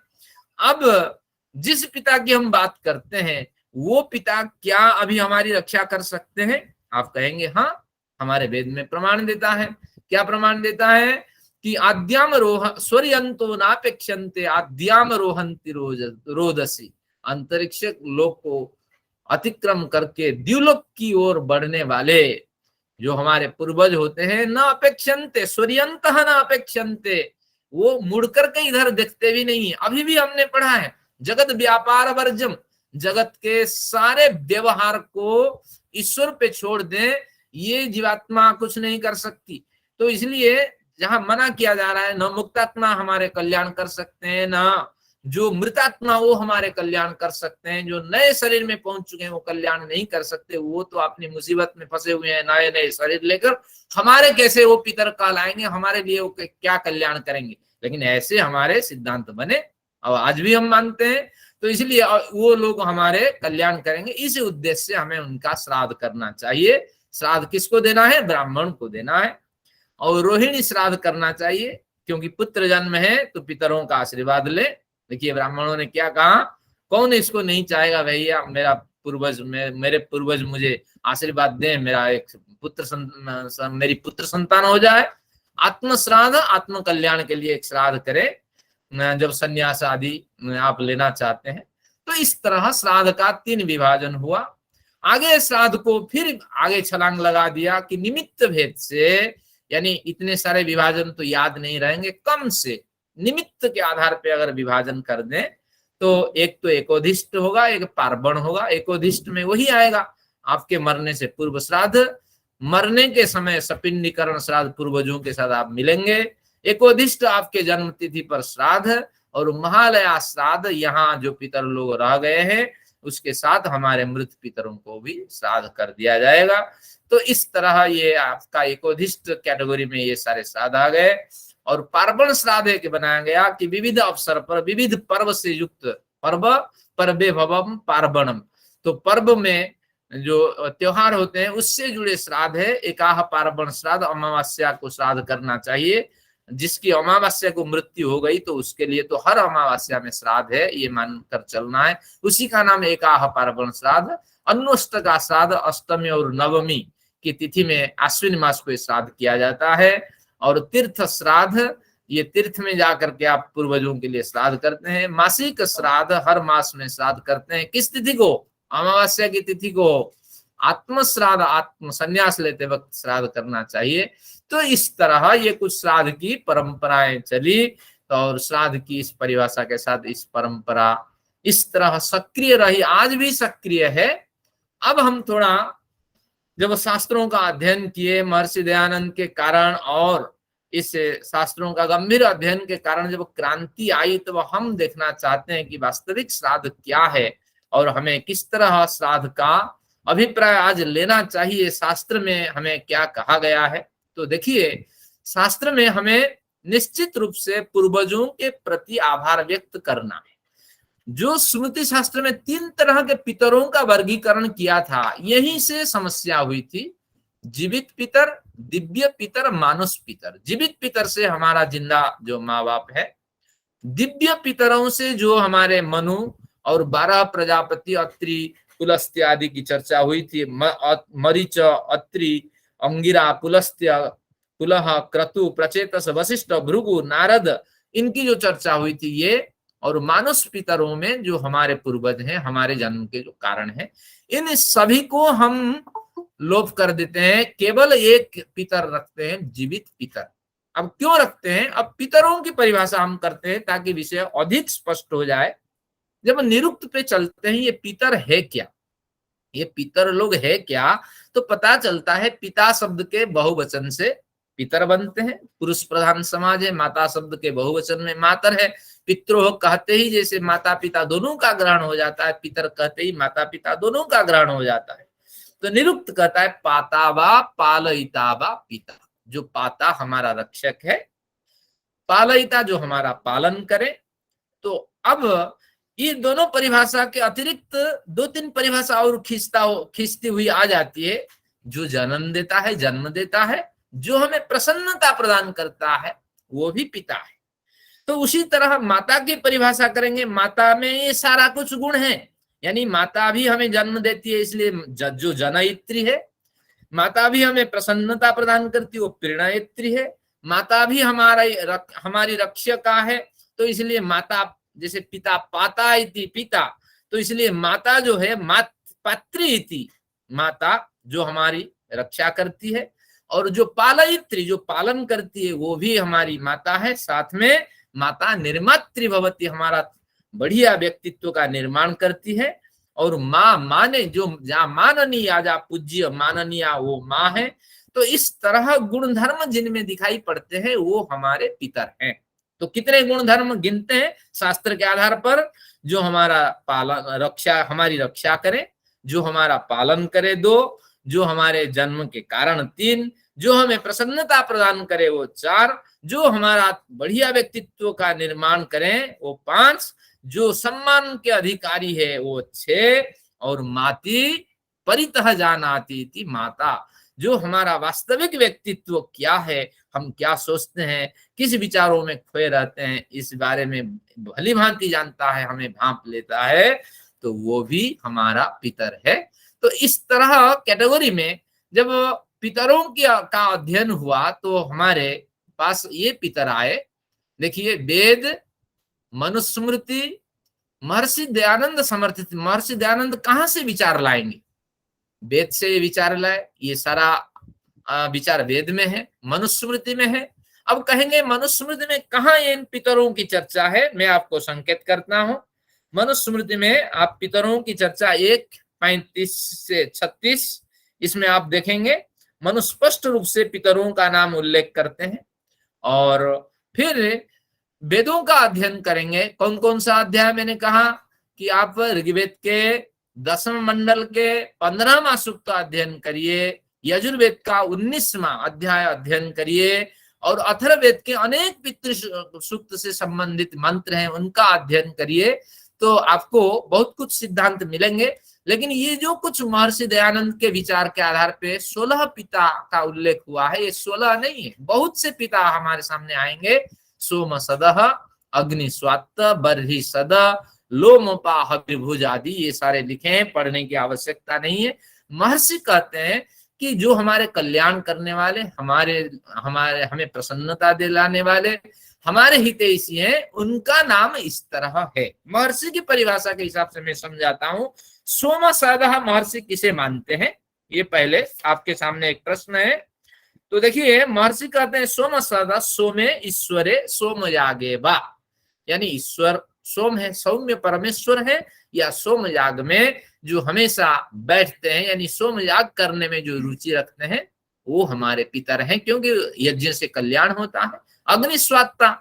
अब जिस पिता की हम बात करते हैं वो पिता क्या अभी हमारी रक्षा कर सकते हैं? आप कहेंगे हाँ, हमारे वेद में प्रमाण देता है। क्या प्रमाण देता है? कि आद्याम स्वर्यंतो नापेक्षन्ते आद्याम रोहंति रोदसी, अंतरिक्ष लोक को अतिक्रम करके द्युलोक की ओर बढ़ने वाले जो हमारे पूर्वज होते हैं, न अपेक्षन्ते स्वर्यंतः न अपेक्षन्ते, वो मुड़ करके इधर देखते भी नहीं है। अभी भी हमने पढ़ा है जगत व्यापार वर्जम, जगत के सारे व्यवहार को ईश्वर पे छोड़ दें, ये जीवात्मा कुछ नहीं कर सकती। तो इसलिए जहां मना किया जा रहा है, न मुक्तात्मा हमारे कल्याण कर सकते हैं, न जो मृतात्मा वो हमारे कल्याण कर सकते हैं, जो नए शरीर में पहुंच चुके हैं वो कल्याण नहीं कर सकते, वो तो अपनी मुसीबत में फंसे हुए हैं नए नए शरीर लेकर। हमारे कैसे वो पितर काल आएंगे, हमारे लिए वो क्या कल्याण करेंगे? लेकिन ऐसे हमारे सिद्धांत बने और आज भी हम मानते हैं। तो इसलिए वो लोग हमारे कल्याण करेंगे, इस उद्देश्य से हमें उनका श्राद्ध करना चाहिए। श्राद्ध किसको देना है? ब्राह्मण को देना है। और रोहिणी श्राद्ध करना चाहिए, क्योंकि पुत्र जन्म है तो पितरों का आशीर्वाद ले। देखिए ब्राह्मणों ने क्या कहा, कौन इसको नहीं चाहेगा भैया मेरा पूर्वज मेरे पूर्वज मुझे आशीर्वाद दें, मेरा एक पुत्र मेरी पुत्र संतान हो जाए। आत्म श्राद्ध आत्म कल्याण के लिए एक श्राद्ध करे जब संन्यास आदि आप लेना चाहते हैं। तो इस तरह श्राद्ध का 3 विभाजन हुआ। आगे श्राद्ध को फिर आगे छलांग लगा दिया कि निमित्त भेद से, यानी इतने सारे विभाजन तो याद नहीं रहेंगे, कम से निमित्त के आधार पे अगर विभाजन कर दें तो एक तो एकोधिष्ट होगा, एक पार्वण होगा। एकोधिष्ट में वही आएगा आपके मरने से पूर्व श्राद्ध, मरने के समय सपिंडीकरण श्राद्ध पूर्वजों के साथ आप मिलेंगे। एकोधिष्ट आपके जन्म तिथि पर श्राद्ध, और महालया श्राद्ध यहाँ जो पितर लोग रह गए हैं उसके साथ हमारे मृत पितरों को भी श्राद्ध कर दिया जाएगा। तो इस तरह ये आपका एकोधिष्ट कैटेगरी में ये सारे श्राद्ध आ गए। और पार्वण श्राद्ध एक बनाया गया कि विविध अवसर पर विविध पर्व से युक्त, पर्व पर्वे भवम पार्वणम, तो पर्व में जो त्योहार होते हैं उससे जुड़े श्राद्ध है। एकाह पार्वण श्राद्ध, अमावस्या को श्राद्ध करना चाहिए। जिसकी अमावस्या को मृत्यु हो गई तो उसके लिए तो हर अमावस्या में श्राद्ध है, ये मानकर चलना है। उसी का नाम एकाह पार्वण श्राद्ध। अन्नोष्ट का श्राद्ध अष्टमी और नवमी की तिथि में आश्विन मास को श्राद्ध किया जाता है। और तीर्थ श्राद्ध, ये तीर्थ में जाकर के आप पूर्वजों के लिए श्राद्ध करते हैं। मासिक श्राद्ध, हर मास में श्राद्ध करते हैं। किस तिथि को? अमावस्या की तिथि को। आत्म श्राद्ध, आत्म संन्यास लेते वक्त श्राद्ध करना चाहिए। तो इस तरह ये कुछ श्राद्ध की परंपराएं चली, और श्राद्ध की इस परिभाषा के साथ इस परंपरा इस तरह सक्रिय रही, आज भी सक्रिय है। अब हम थोड़ा जब शास्त्रों का अध्ययन किए महर्षि दयानंद के कारण, और इस शास्त्रों का गंभीर अध्ययन के कारण जब क्रांति आई, तो हम देखना चाहते हैं कि वास्तविक श्राद्ध क्या है और हमें किस तरह श्राद्ध का अभिप्राय आज लेना चाहिए। शास्त्र में हमें क्या कहा गया है? तो देखिए, शास्त्र में हमें निश्चित रूप से पूर्वजों के प्रति आभार व्यक्त करना है। जो स्मृति शास्त्र में 3 तरह के पितरों का वर्गीकरण किया था, यहीं से समस्या हुई थी। जीवित पितर, दिव्य पितर, मानुष पितर। जीवित पितर से हमारा जिंदा जो माँ बाप है, दिव्य पितरों से जो हमारे मनु और 12 प्रजापति, अत्रि, पुलस्त्य आदि की चर्चा हुई थी। मरीच, अत्रि, अंगिरा, पुलस्त्य, पुलह, क्रतु, प्रचेतस, वशिष्ठ, भृगु, नारद, इनकी जो चर्चा हुई थी ये। और मानुष पितरों में जो हमारे पूर्वज हैं, हमारे जन्म के जो कारण हैं, इन सभी को हम लोप कर देते हैं। केवल एक पितर रखते हैं, जीवित पितर। अब क्यों रखते हैं? अब पितरों की परिभाषा हम करते हैं ताकि विषय अधिक स्पष्ट हो जाए। जब निरुक्त पे चलते हैं, ये पितर है क्या, ये पितर लोग है क्या, तो पता चलता है पिता शब्द के बहुवचन से पितर बनते हैं। पुरुष प्रधान समाज है, माता शब्द के बहुवचन में मातर है। पित्रोह कहते ही जैसे माता पिता दोनों का ग्रहण हो जाता है, पितर कहते ही माता पिता दोनों का ग्रहण हो जाता है। तो निरुक्त कहता है पाता वा पालयिता वा पिता। जो पाता हमारा रक्षक है, पालयिता जो हमारा पालन करे। तो अब ये दोनों परिभाषा के अतिरिक्त 2-3 परिभाषा और खींचती हुई आ जाती है। जो जन्म देता है, जन्म देता है, जो हमें प्रसन्नता प्रदान करता है, वो भी पिता है। तो उसी तरह माता की परिभाषा करेंगे। माता में ये सारा कुछ गुण है, यानी माता भी हमें जन्म देती है, इसलिए जो जनयित्री है। माता भी हमें प्रसन्नता प्रदान करती है, वो प्रेरणायित्री है। माता भी हमारी रक्षका है, तो इसलिए माता, जैसे पिता पाता इति पिता, तो इसलिए माता जो है पात्री इति, माता जो हमारी रक्षा करती है। और जो पालयित्री, जो पालन करती है, वो भी हमारी माता है। साथ में माता निर्मात्री भवती, हमारा बढ़िया व्यक्तित्व का निर्माण करती है। और माँ, माने जो जहाँ माननीय, जहाँ पूज्य माननीय, वो माँ है। तो इस तरह गुण धर्म जिनमें दिखाई पड़ते हैं वो हमारे पितर हैं। तो कितने गुण धर्म गिनते हैं शास्त्र के आधार पर? जो हमारा पालन, रक्षा, हमारी रक्षा करे, जो हमारा पालन करे 2, जो हमारे जन्म के कारण 3, जो हमें प्रसन्नता प्रदान करे वो 4, जो हमारा बढ़िया व्यक्तित्व का निर्माण करें वो 5, जो सम्मान के अधिकारी है वो 6, और माती परितः जानाति थी माता। जो हमारा वास्तविक व्यक्तित्व क्या है, हम क्या सोचते हैं, किस विचारों में खोए रहते हैं, इस बारे में भली भांति जानता है, हमें भांप लेता है, तो वो भी हमारा पितर है। तो इस तरह कैटेगरी में जब पितरों का अध्ययन हुआ तो हमारे पास ये पितर आए। देखिए, वेद, मनुस्मृति, महर्षि दयानंद समर्थित। महर्षि दयानंद कहाँ से विचार लाएंगे? वेद से विचार लाए, ये सारा विचार वेद में है, मनुस्मृति में है। अब कहेंगे मनुस्मृति में कहाँ इन पितरों की चर्चा है? मैं आपको संकेत करता हूं। मनुस्मृति में आप पितरों की चर्चा 1:35 से 36, इसमें आप देखेंगे मनुस्पष्ट रूप से पितरों का नाम उल्लेख करते हैं। और फिर वेदों का अध्ययन करेंगे। कौन कौन सा अध्याय? मैंने कहा कि आप ऋग्वेद के 10वें मंडल के 15वां सूक्त का अध्ययन करिए, यजुर्वेद का 19वां अध्याय अध्ययन करिए, और अथर्ववेद के अनेक पितृ सूक्त से संबंधित मंत्र हैं उनका अध्ययन करिए, तो आपको बहुत कुछ सिद्धांत मिलेंगे। लेकिन ये जो कुछ महर्षि दयानंद के विचार के आधार पे 16 पिता का उल्लेख हुआ है, ये 16 नहीं है, बहुत से पिता हमारे सामने आएंगे। सोम सदः, अग्नि स्वात्त, बर्हि सद, लोमपा हविभुज आदि ये सारे लिखे हैं, पढ़ने की आवश्यकता नहीं है। महर्षि कहते हैं कि जो हमारे कल्याण करने वाले, हमें प्रसन्नता दिलाने वाले, हमारे हितैषी हैं, उनका नाम इस तरह है। महर्षि की परिभाषा के हिसाब से मैं समझाता हूं। सोम सदः महर्षि किसे मानते हैं? ये पहले आपके सामने एक प्रश्न है। तो देखिए, महर्षि कहते हैं सोम सदा सोमे ईश्वरे सोम यागे बा, यानी ईश्वर सोम है, सौम्य परमेश्वर है, या सोम याग में जो हमेशा बैठते हैं, यानी सोम याग करने में जो रुचि रखते हैं, वो हमारे पितर हैं, क्योंकि यज्ञ से कल्याण होता है। अग्निस्वात्ता,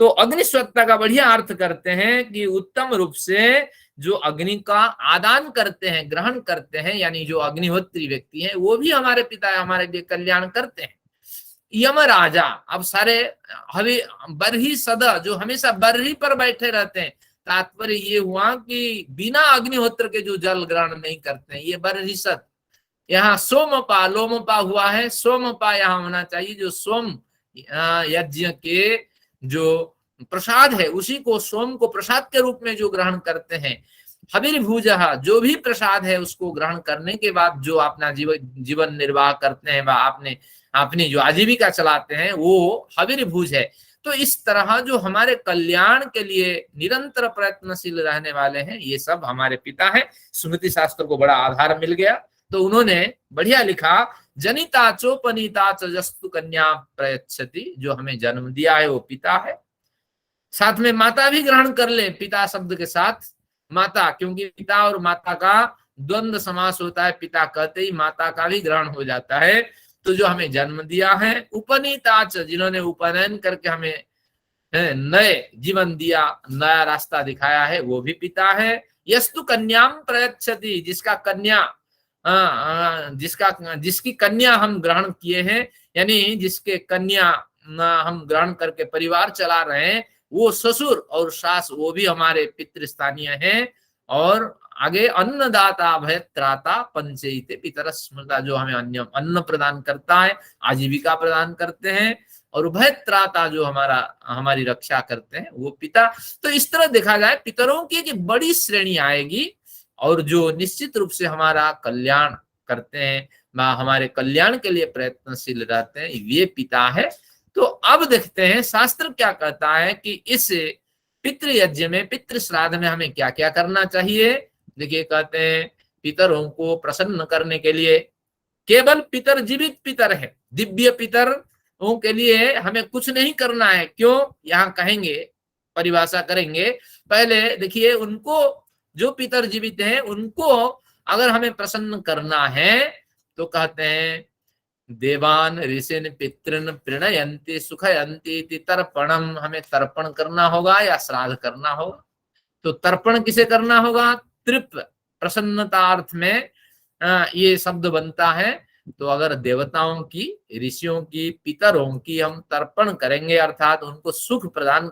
तो अग्निस्वात्ता का बढ़िया अर्थ करते हैं कि उत्तम रूप से जो अग्नि का आदान करते हैं, ग्रहण करते हैं, यानी जो अग्निहोत्री व्यक्ति हैं, वो भी हमारे पिता है, हमारे लिए कल्याण करते हैं। यम राजा, अब सारे हवे बरही सदा, जो हमेशा बरही पर बैठे रहते हैं, तात्पर्य ये हुआ कि बिना अग्निहोत्र के जो जल ग्रहण नहीं करते हैं, ये बरही सद। यहाँ सोमपा, लोमपा हुआ है, सोमपा यहाँ होना चाहिए, जो सोम यज्ञ के जो प्रसाद है उसी को, सोम को प्रसाद के रूप में जो ग्रहण करते हैं। हविर्भुज, जो भी प्रसाद है उसको ग्रहण करने के बाद जो अपना जीवन निर्वाह करते हैं, वह अपनी जो आजीविका चलाते हैं, वो हविर्भुज है। तो इस तरह जो हमारे कल्याण के लिए निरंतर प्रयत्नशील रहने वाले हैं, ये सब हमारे पिता हैं। स्मृति शास्त्र को बड़ा आधार मिल गया, तो उन्होंने बढ़िया लिखा, जनिता चोपनीता चस्तु कन्या प्रयच्छति, जो हमें जन्म दिया है वो पिता है। साथ में माता भी ग्रहण कर ले, पिता शब्द के साथ माता, क्योंकि पिता और माता का द्वंद्व समास होता है, पिता कहते ही माता का भी ग्रहण हो जाता है। तो जो हमें जन्म दिया है, उपनीताच, जिन्होंने उपनयन करके हमें नए जीवन दिया, नया रास्ता दिखाया है, वो भी पिता है। यस्तु कन्याम प्रयच्छति, जिसकी कन्या हम ग्रहण किए हैं, यानी जिसके कन्या हम ग्रहण करके परिवार चला रहे हैं, वो ससुर और सास, वो भी हमारे पितृस्थानीय हैं। और आगे अन्नदाता भयत्राता पंचैते पितर स्मृता, जो हमें अन्न प्रदान करता है, आजीविका प्रदान करते हैं, और भयत्राता जो हमारी रक्षा करते हैं, वो पिता। तो इस तरह देखा जाए पितरों की एक बड़ी श्रेणी आएगी, और जो निश्चित रूप से हमारा कल्याण करते हैं, हमारे कल्याण के लिए प्रयत्नशील रहते हैं, ये पिता है। तो अब देखते हैं शास्त्र क्या कहता है कि इस पितृयज्ञ में, पितृ श्राद्ध में हमें क्या क्या करना चाहिए। देखिए, कहते हैं पितरों को प्रसन्न करने के लिए केवल पितर जीवित पितर है, दिव्य पितरों के लिए हमें कुछ नहीं करना है। क्यों? यहाँ कहेंगे, परिभाषा करेंगे। पहले देखिए, उनको, जो पितर जीवित हैं, उनको अगर हमें प्रसन्न करना है तो कहते हैं देवान ऋषिन पितृन प्रणयंती सुखयंती तर्पणम, हमें तर्पण करना होगा या श्राद्ध करना होगा। तो तर्पण किसे करना होगा? तृप्त, प्रसन्नतार्थ में ये शब्द बनता है। तो अगर देवताओं की, ऋषियों की, पितरों की हम तर्पण करेंगे, अर्थात उनको सुख प्रदान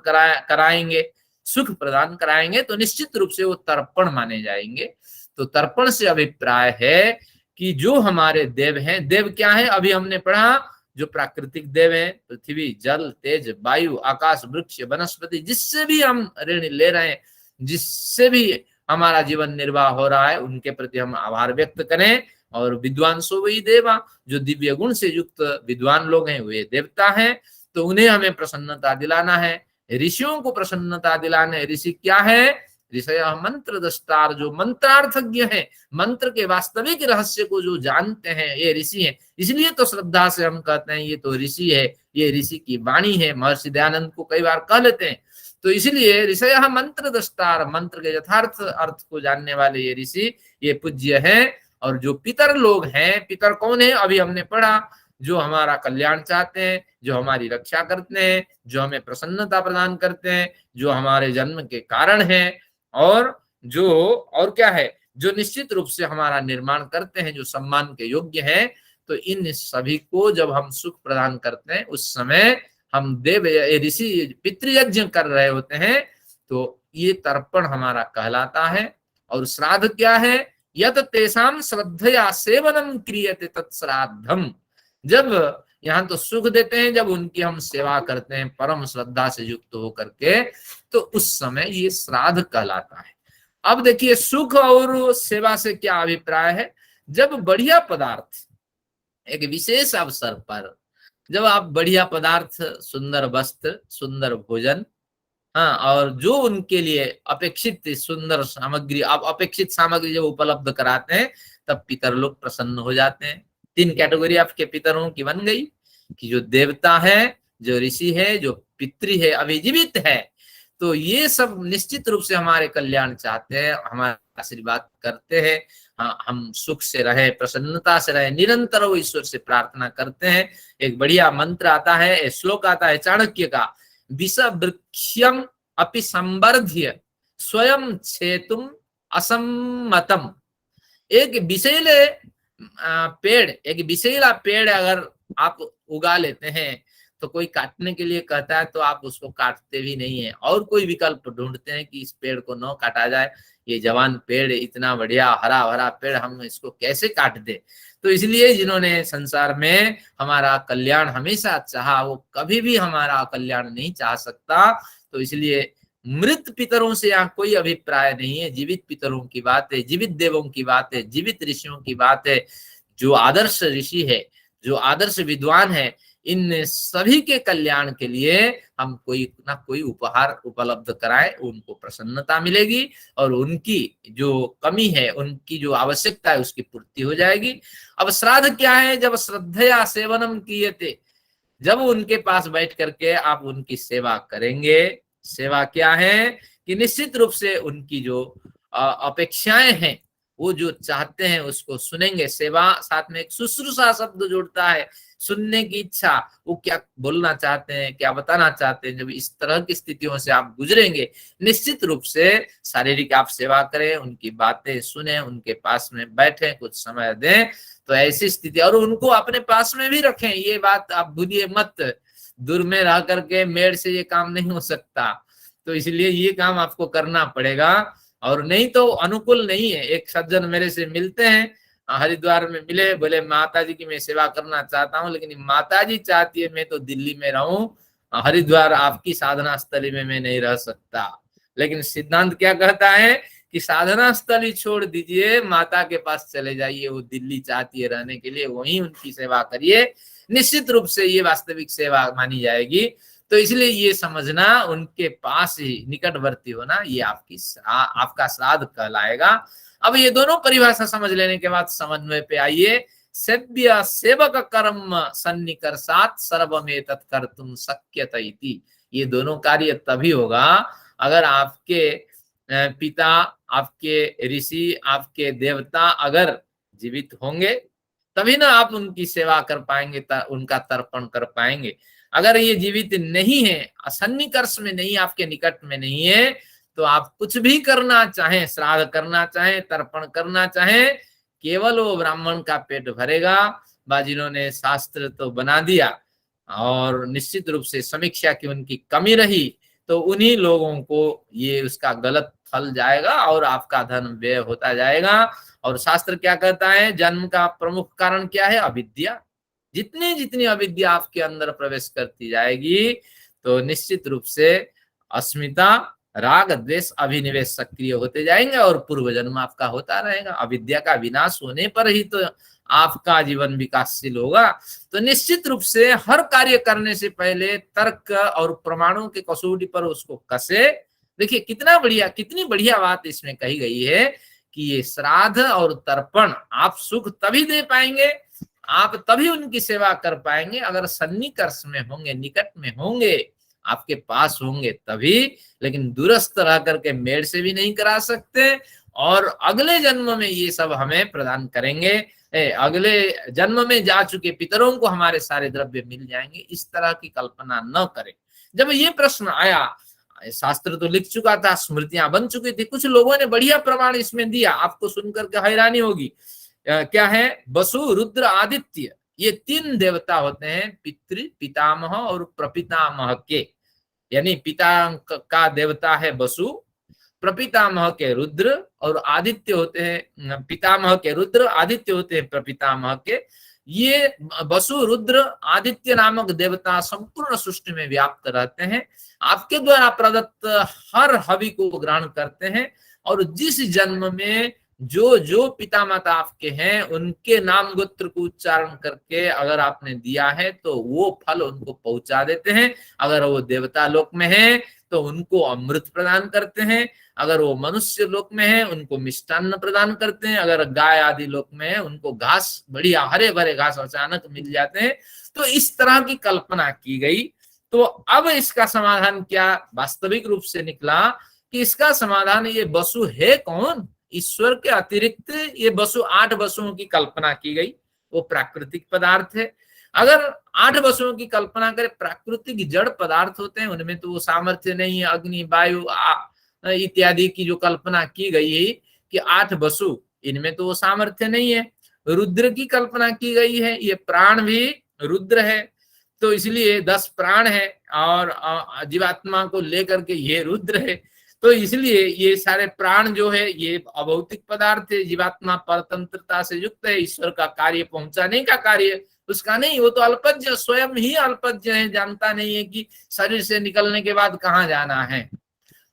कराएंगे, तो निश्चित रूप से वो तर्पण माने जाएंगे। तो तर्पण से अभिप्राय है कि जो हमारे देव हैं, देव क्या है अभी हमने पढ़ा, जो प्राकृतिक देव हैं, पृथ्वी, जल, तेज, वायु, आकाश, वृक्ष, वनस्पति, जिससे भी हम ऋण ले रहे हैं, जिससे भी हमारा जीवन निर्वाह हो रहा है, उनके प्रति हम आभार व्यक्त करें। और विद्वांसो वही देवा, जो दिव्य गुण से युक्त विद्वान लोग हैं वे देवता हैं, तो उन्हें हमें प्रसन्नता दिलाना है, ऋषियों को प्रसन्नता दिलाने। ऋषि क्या है? ऋषय मंत्र दस्तार, जो मंत्रार्थज्ञ है, मंत्र के वास्तविक रहस्य को जो जानते हैं, ये ऋषि हैं। इसलिए तो श्रद्धा से हम कहते हैं ये तो ऋषि है, ये ऋषि की वाणी है। महर्षि दयानंद को कई बार कह लेते हैं। तो इसलिए ऋषय मंत्र दस्तार, मंत्र के यथार्थ अर्थ को जानने वाले ये ऋषि, ये पूज्य हैं। और जो पितर लोग हैं, पितर कौन है? अभी हमने पढ़ा, जो हमारा कल्याण चाहते हैं, जो हमारी रक्षा करते हैं, जो हमें प्रसन्नता प्रदान करते हैं, जो हमारे जन्म के कारण हैं, और जो और क्या है, जो निश्चित रूप से हमारा निर्माण करते हैं, जो सम्मान के योग्य हैं। तो इन सभी को जब हम सुख प्रदान करते हैं, उस समय हम देव ऋषि पितृयज्ञ कर रहे होते हैं, तो ये तर्पण हमारा कहलाता है। और श्राद्ध क्या है? यत तेषाम श्रद्धया सेवनम क्रियते तत्श्राद्धम। जब यहाँ तो सुख देते हैं, जब उनकी हम सेवा करते हैं परम श्रद्धा से युक्त होकर के, तो उस समय ये श्राद्ध कहलाता है। अब देखिए सुख और सेवा से क्या अभिप्राय है। जब बढ़िया पदार्थ एक विशेष अवसर पर, जब आप बढ़िया पदार्थ, सुंदर वस्त्र, सुंदर भोजन, हाँ, और जो उनके लिए अपेक्षित सुंदर सामग्री, आप अपेक्षित सामग्री जब उपलब्ध कराते हैं, तब पितर लोग प्रसन्न हो जाते हैं। 3 कैटेगरी आपके पितरों की बन गई, कि जो देवता है, जो ऋषि है, जो पितृ है, अभी जीवित है, तो ये सब निश्चित रूप से हमारे कल्याण चाहते हैं, हमारा आशीर्वाद करते हैं। हाँ, हम सुख से रहे, प्रसन्नता से रहे, निरंतर वो ईश्वर से प्रार्थना करते हैं। एक बढ़िया मंत्र आता है, श्लोक आता है चाणक्य का, विषवृक्षम अपि संवर्ध्य स्वयं छेतुम असम्मतम। एक विषैले पेड़, एक विषैला पेड़ अगर आप उगा लेते हैं, तो कोई काटने के लिए कहता है तो आप उसको काटते भी नहीं है, और कोई विकल्प ढूंढते हैं कि इस पेड़ को न काटा जाए, ये जवान पेड़, इतना बढ़िया हरा भरा पेड़, हम इसको कैसे काट दे। तो इसलिए जिन्होंने संसार में हमारा कल्याण हमेशा चाहा, वो कभी भी हमारा कल्याण नहीं चाह सकता। तो इसलिए मृत पितरों से यहाँ कोई अभिप्राय नहीं है, जीवित पितरों की बात है, जीवित देवों की बात है, जीवित ऋषियों की बात है। जो आदर्श ऋषि है, जो आदर्श विद्वान है, इन सभी के कल्याण के लिए हम कोई ना कोई उपहार उपलब्ध कराएं, उनको प्रसन्नता मिलेगी, और उनकी जो कमी है, उनकी जो आवश्यकता है, उसकी पूर्ति हो जाएगी। अब श्राद्ध क्या है? जब श्रद्धया सेवनम कियते, जब उनके पास बैठ करके आप उनकी सेवा करेंगे। सेवा क्या है? कि निश्चित रूप से उनकी जो अपेक्षाएं हैं, वो जो चाहते हैं उसको सुनेंगे। सेवा साथ में एक शुश्रूषा शब्द जुड़ता है, सुनने की इच्छा, वो क्या बोलना चाहते हैं, क्या बताना चाहते हैं। जब इस तरह की स्थितियों से आप गुजरेंगे, निश्चित रूप से शारीरिक आप सेवा करें, उनकी बातें सुने, उनके पास में बैठे, कुछ समय दें, तो ऐसी स्थिति, और उनको अपने पास में भी रखें। ये बात आप भूलिए मत, दूर में रह करके मेड़ से ये काम नहीं हो सकता। तो इसलिए ये काम आपको करना पड़ेगा, और नहीं तो अनुकूल नहीं है। एक सज्जन मेरे से मिलते हैं, हरिद्वार में मिले, बोले माता जी की मैं सेवा करना चाहता हूँ, लेकिन माता जी चाहती है मैं तो दिल्ली में रहूं, हरिद्वार आपकी साधना स्थली में मैं नहीं रह सकता। लेकिन सिद्धांत क्या कहता है कि साधना स्थली छोड़ दीजिए, माता के पास चले जाइए, वो दिल्ली चाहती है रहने के लिए, वहीं उनकी सेवा करिए, निश्चित रूप से ये वास्तविक सेवा मानी जाएगी। तो इसलिए ये समझना, उनके पास ही निकटवर्ती होना, ये आपका श्राद्ध कहलाएगा। अब ये दोनों परिभाषा समझ लेने के बाद समन्वय पे आइए। सेव्य सेवक कर्म सन्निकर्षात् सर्वमेतत् कर्तुं शक्यते इति। ये दोनों कार्य तभी होगा अगर आपके पिता, आपके ऋषि, आपके देवता अगर जीवित होंगे, तभी ना आप उनकी सेवा कर पाएंगे, उनका तर्पण कर पाएंगे। अगर ये जीवित नहीं है, सन्निकर्ष में नहीं, आपके निकट में नहीं है, तो आप कुछ भी करना चाहें, श्राद्ध करना चाहें, तर्पण करना चाहें, केवल वो ब्राह्मण का पेट भरेगा। जिन्होंने शास्त्र तो बना दिया और निश्चित रूप से समीक्षा की उनकी कमी रही, तो उन्हीं लोगों को ये उसका गलत फल जाएगा और आपका धन व्यय होता जाएगा। और शास्त्र क्या कहता है, जन्म का प्रमुख कारण क्या है, अविद्या। जितनी जितनी अविद्या आपके अंदर प्रवेश करती जाएगी तो निश्चित रूप से अस्मिता, राग, द्वेष, अभिनिवेश सक्रिय होते जाएंगे और पूर्व जन्म आपका होता रहेगा। अविद्या का विनाश होने पर ही तो आपका जीवन विकासशील होगा। तो निश्चित रूप से हर कार्य करने से पहले तर्क और प्रमाणों के कसौटी पर उसको कसे। देखिए कितनी बढ़िया बात इसमें कही गई है कि ये श्राद्ध और तर्पण आप सुख तभी दे पाएंगे, आप तभी उनकी सेवा कर पाएंगे अगर सन्निकर्ष में होंगे, निकट में होंगे, आपके पास होंगे तभी। लेकिन दूरस्थ रह करके मेड़ से भी नहीं करा सकते। और अगले जन्म में ये सब हमें प्रदान करेंगे, अगले जन्म में जा चुके पितरों को हमारे सारे द्रव्य मिल जाएंगे, इस तरह की कल्पना न करें। जब ये प्रश्न आया, शास्त्र तो लिख चुका था, स्मृतियां बन चुकी थी, कुछ लोगों ने बढ़िया प्रमाण इसमें दिया, आपको सुनकर के हैरानी होगी। क्या है, वसु, रुद्र, आदित्य, ये 3 देवता होते हैं पितृ, पितामह और प्रपितामह के। यानी पिता का देवता है वसु, प्रपितामह के रुद्र और आदित्य होते हैं, पितामह के रुद्र, आदित्य होते हैं प्रपितामह के। ये वसु, रुद्र, आदित्य नामक देवता संपूर्ण सृष्टि में व्याप्त रहते हैं, आपके द्वारा प्रदत्त हर हवि को ग्रहण करते हैं। और जिस जन्म में जो जो पिता माता आपके हैं उनके नाम गोत्र को उच्चारण करके अगर आपने दिया है तो वो फल उनको पहुंचा देते हैं। अगर वो देवता लोक में है तो उनको अमृत प्रदान करते हैं, अगर वो मनुष्य लोक में है उनको मिष्टान्न प्रदान करते हैं, अगर गाय आदि लोक में है उनको घास, बढ़िया हरे भरे घास अचानक मिल जाते हैं। तो इस तरह की कल्पना की गई। तो अब इसका समाधान क्या वास्तविक रूप से निकला कि इसका समाधान, ये वसु है कौन, ईश्वर के अतिरिक्त ये वसु 8 वसुओं की कल्पना की गई, वो प्राकृतिक पदार्थ है। अगर 8 वसुओं की कल्पना करें, प्राकृतिक जड़ पदार्थ होते हैं, उनमें तो वो सामर्थ्य नहीं है। अग्नि, वायु इत्यादि की जो कल्पना की गई है कि 8 वसु, इनमें तो वो सामर्थ्य नहीं है। रुद्र की कल्पना की गई है, ये प्राण भी रुद्र है, तो इसलिए 10 प्राण है और जीवात्मा को लेकर के ये रुद्र है। तो इसलिए ये सारे प्राण जो है ये अभौतिक पदार्थ है, जीवात्मा परतंत्रता से युक्त है, ईश्वर का कार्य पहुंचाने का कार्य उसका नहीं, वो तो अल्पज्ञ, स्वयं ही अल्पज्ञ है, जानता नहीं है कि शरीर से निकलने के बाद कहाँ जाना है।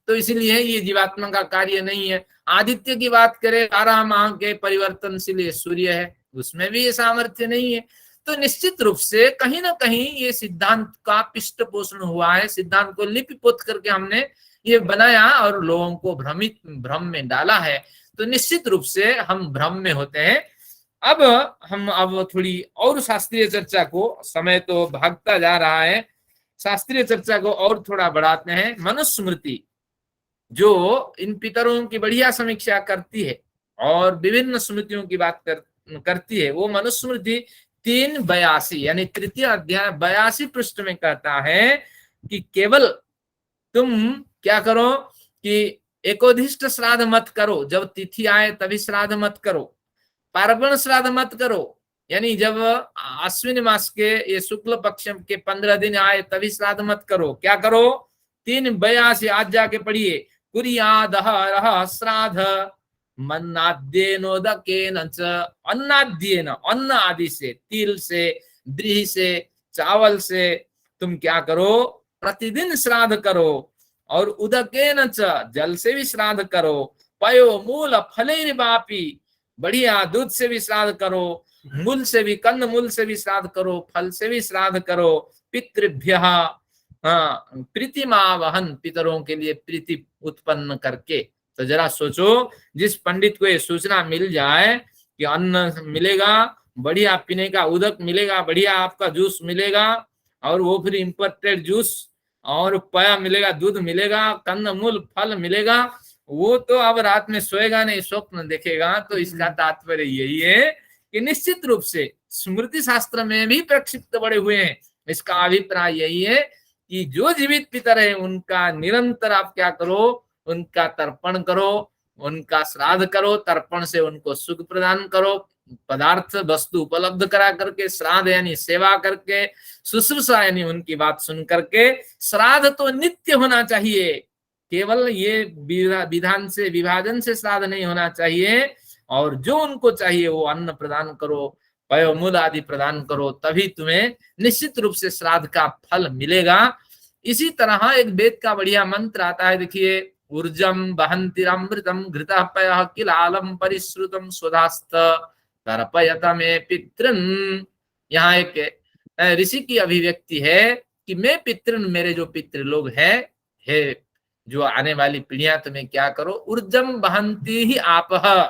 तो इसलिए ये जीवात्मा का कार्य नहीं है। आदित्य की बात करें, 12 माह के परिवर्तनशील सूर्य है, उसमें भी ये सामर्थ्य नहीं है। तो निश्चित रूप से कहीं ना कहीं ये सिद्धांत का पृष्ठ पोषण हुआ है, सिद्धांत को लिपिपोत करके हमने ये बनाया और लोगों को भ्रम में डाला है। तो निश्चित रूप से हम भ्रम में होते हैं। अब थोड़ी और शास्त्रीय चर्चा को, समय तो भागता जा रहा है, शास्त्रीय चर्चा को और थोड़ा बढ़ाते हैं। मनुस्मृति जो इन पितरों की बढ़िया समीक्षा करती है और विभिन्न स्मृतियों की बात करती है, वो मनुस्मृति 382 यानी 3य अध्याय 82 पृष्ठ में कहता है कि केवल तुम क्या करो कि एकोधिष्ट श्राद्ध मत करो, जब तिथि आए तभी श्राद्ध मत करो, पार्वण श्राद्ध मत करो, यानी जब अश्विन मास के ये शुक्ल पक्ष के 15 दिन आए तभी श्राद्ध मत करो। क्या करो, 382 आज जाके पढ़िए, कुर्यादः श्राद्ध मन्नाद्येनोदकेन च, अन्नाद्येन, अन्न आदि से, तिल से, द्रिह से, चावल से तुम क्या करो, प्रतिदिन श्राद्ध करो। और उदकेन च, जल से भी श्राद्ध करो। पयो मूल फलैर्वापि, बढ़िया दूध से भी श्राद्ध करो, मूल से भी, कंद मूल से भी श्राद्ध करो, फल से भी श्राद्ध करो। पितृभ्यः प्रीतिमावहन, पितरों के लिए प्रीति उत्पन्न करके। तो जरा सोचो, जिस पंडित को ये सूचना मिल जाए कि अन्न मिलेगा, बढ़िया पीने का उदक मिलेगा, बढ़िया आपका जूस मिलेगा, और वो फिर इम्पोर्टेड जूस, और पया मिलेगा, दूध मिलेगा, कंद मूल फल मिलेगा, वो तो अब रात में सोएगा नहीं, स्वप्न देखेगा। तो इसका तात्पर्य यही है कि निश्चित रूप से स्मृति शास्त्र में भी प्रक्षिप्त बड़े हुए हैं। इसका अभिप्राय यही है कि जो जीवित पितर है उनका निरंतर आप क्या करो, उनका तर्पण करो, उनका श्राद्ध करो, तर्पण से उनको सुख प्रदान करो, पदार्थ वस्तु उपलब्ध करा करके, श्राद्ध यानी सेवा करके, शुश्रूषा यानी उनकी बात सुन करके। श्राद्ध तो नित्य होना चाहिए, केवल ये विधान से विभाजन से श्राद्ध नहीं होना चाहिए, और जो उनको चाहिए वो अन्न प्रदान करो, पयोमूल आदि प्रदान करो, तभी तुम्हें निश्चित रूप से श्राद्ध का फल मिलेगा। इसी तरह एक वेद का बढ़िया मंत्र आता है, देखिए, ऊर्जम वहंतिरमृतम घृतः पयः किलालम परिश्रुतम स्वधास्त तर्पयत मे पितृन्। यहाँ एक ऋषि की अभिव्यक्ति है कि मैं पितृन्, मेरे जो पितृ लोग हैं, हे जो आने वाली पीढ़ियां, तुम्हें क्या करो, ऊर्जम वहंती ही आपह,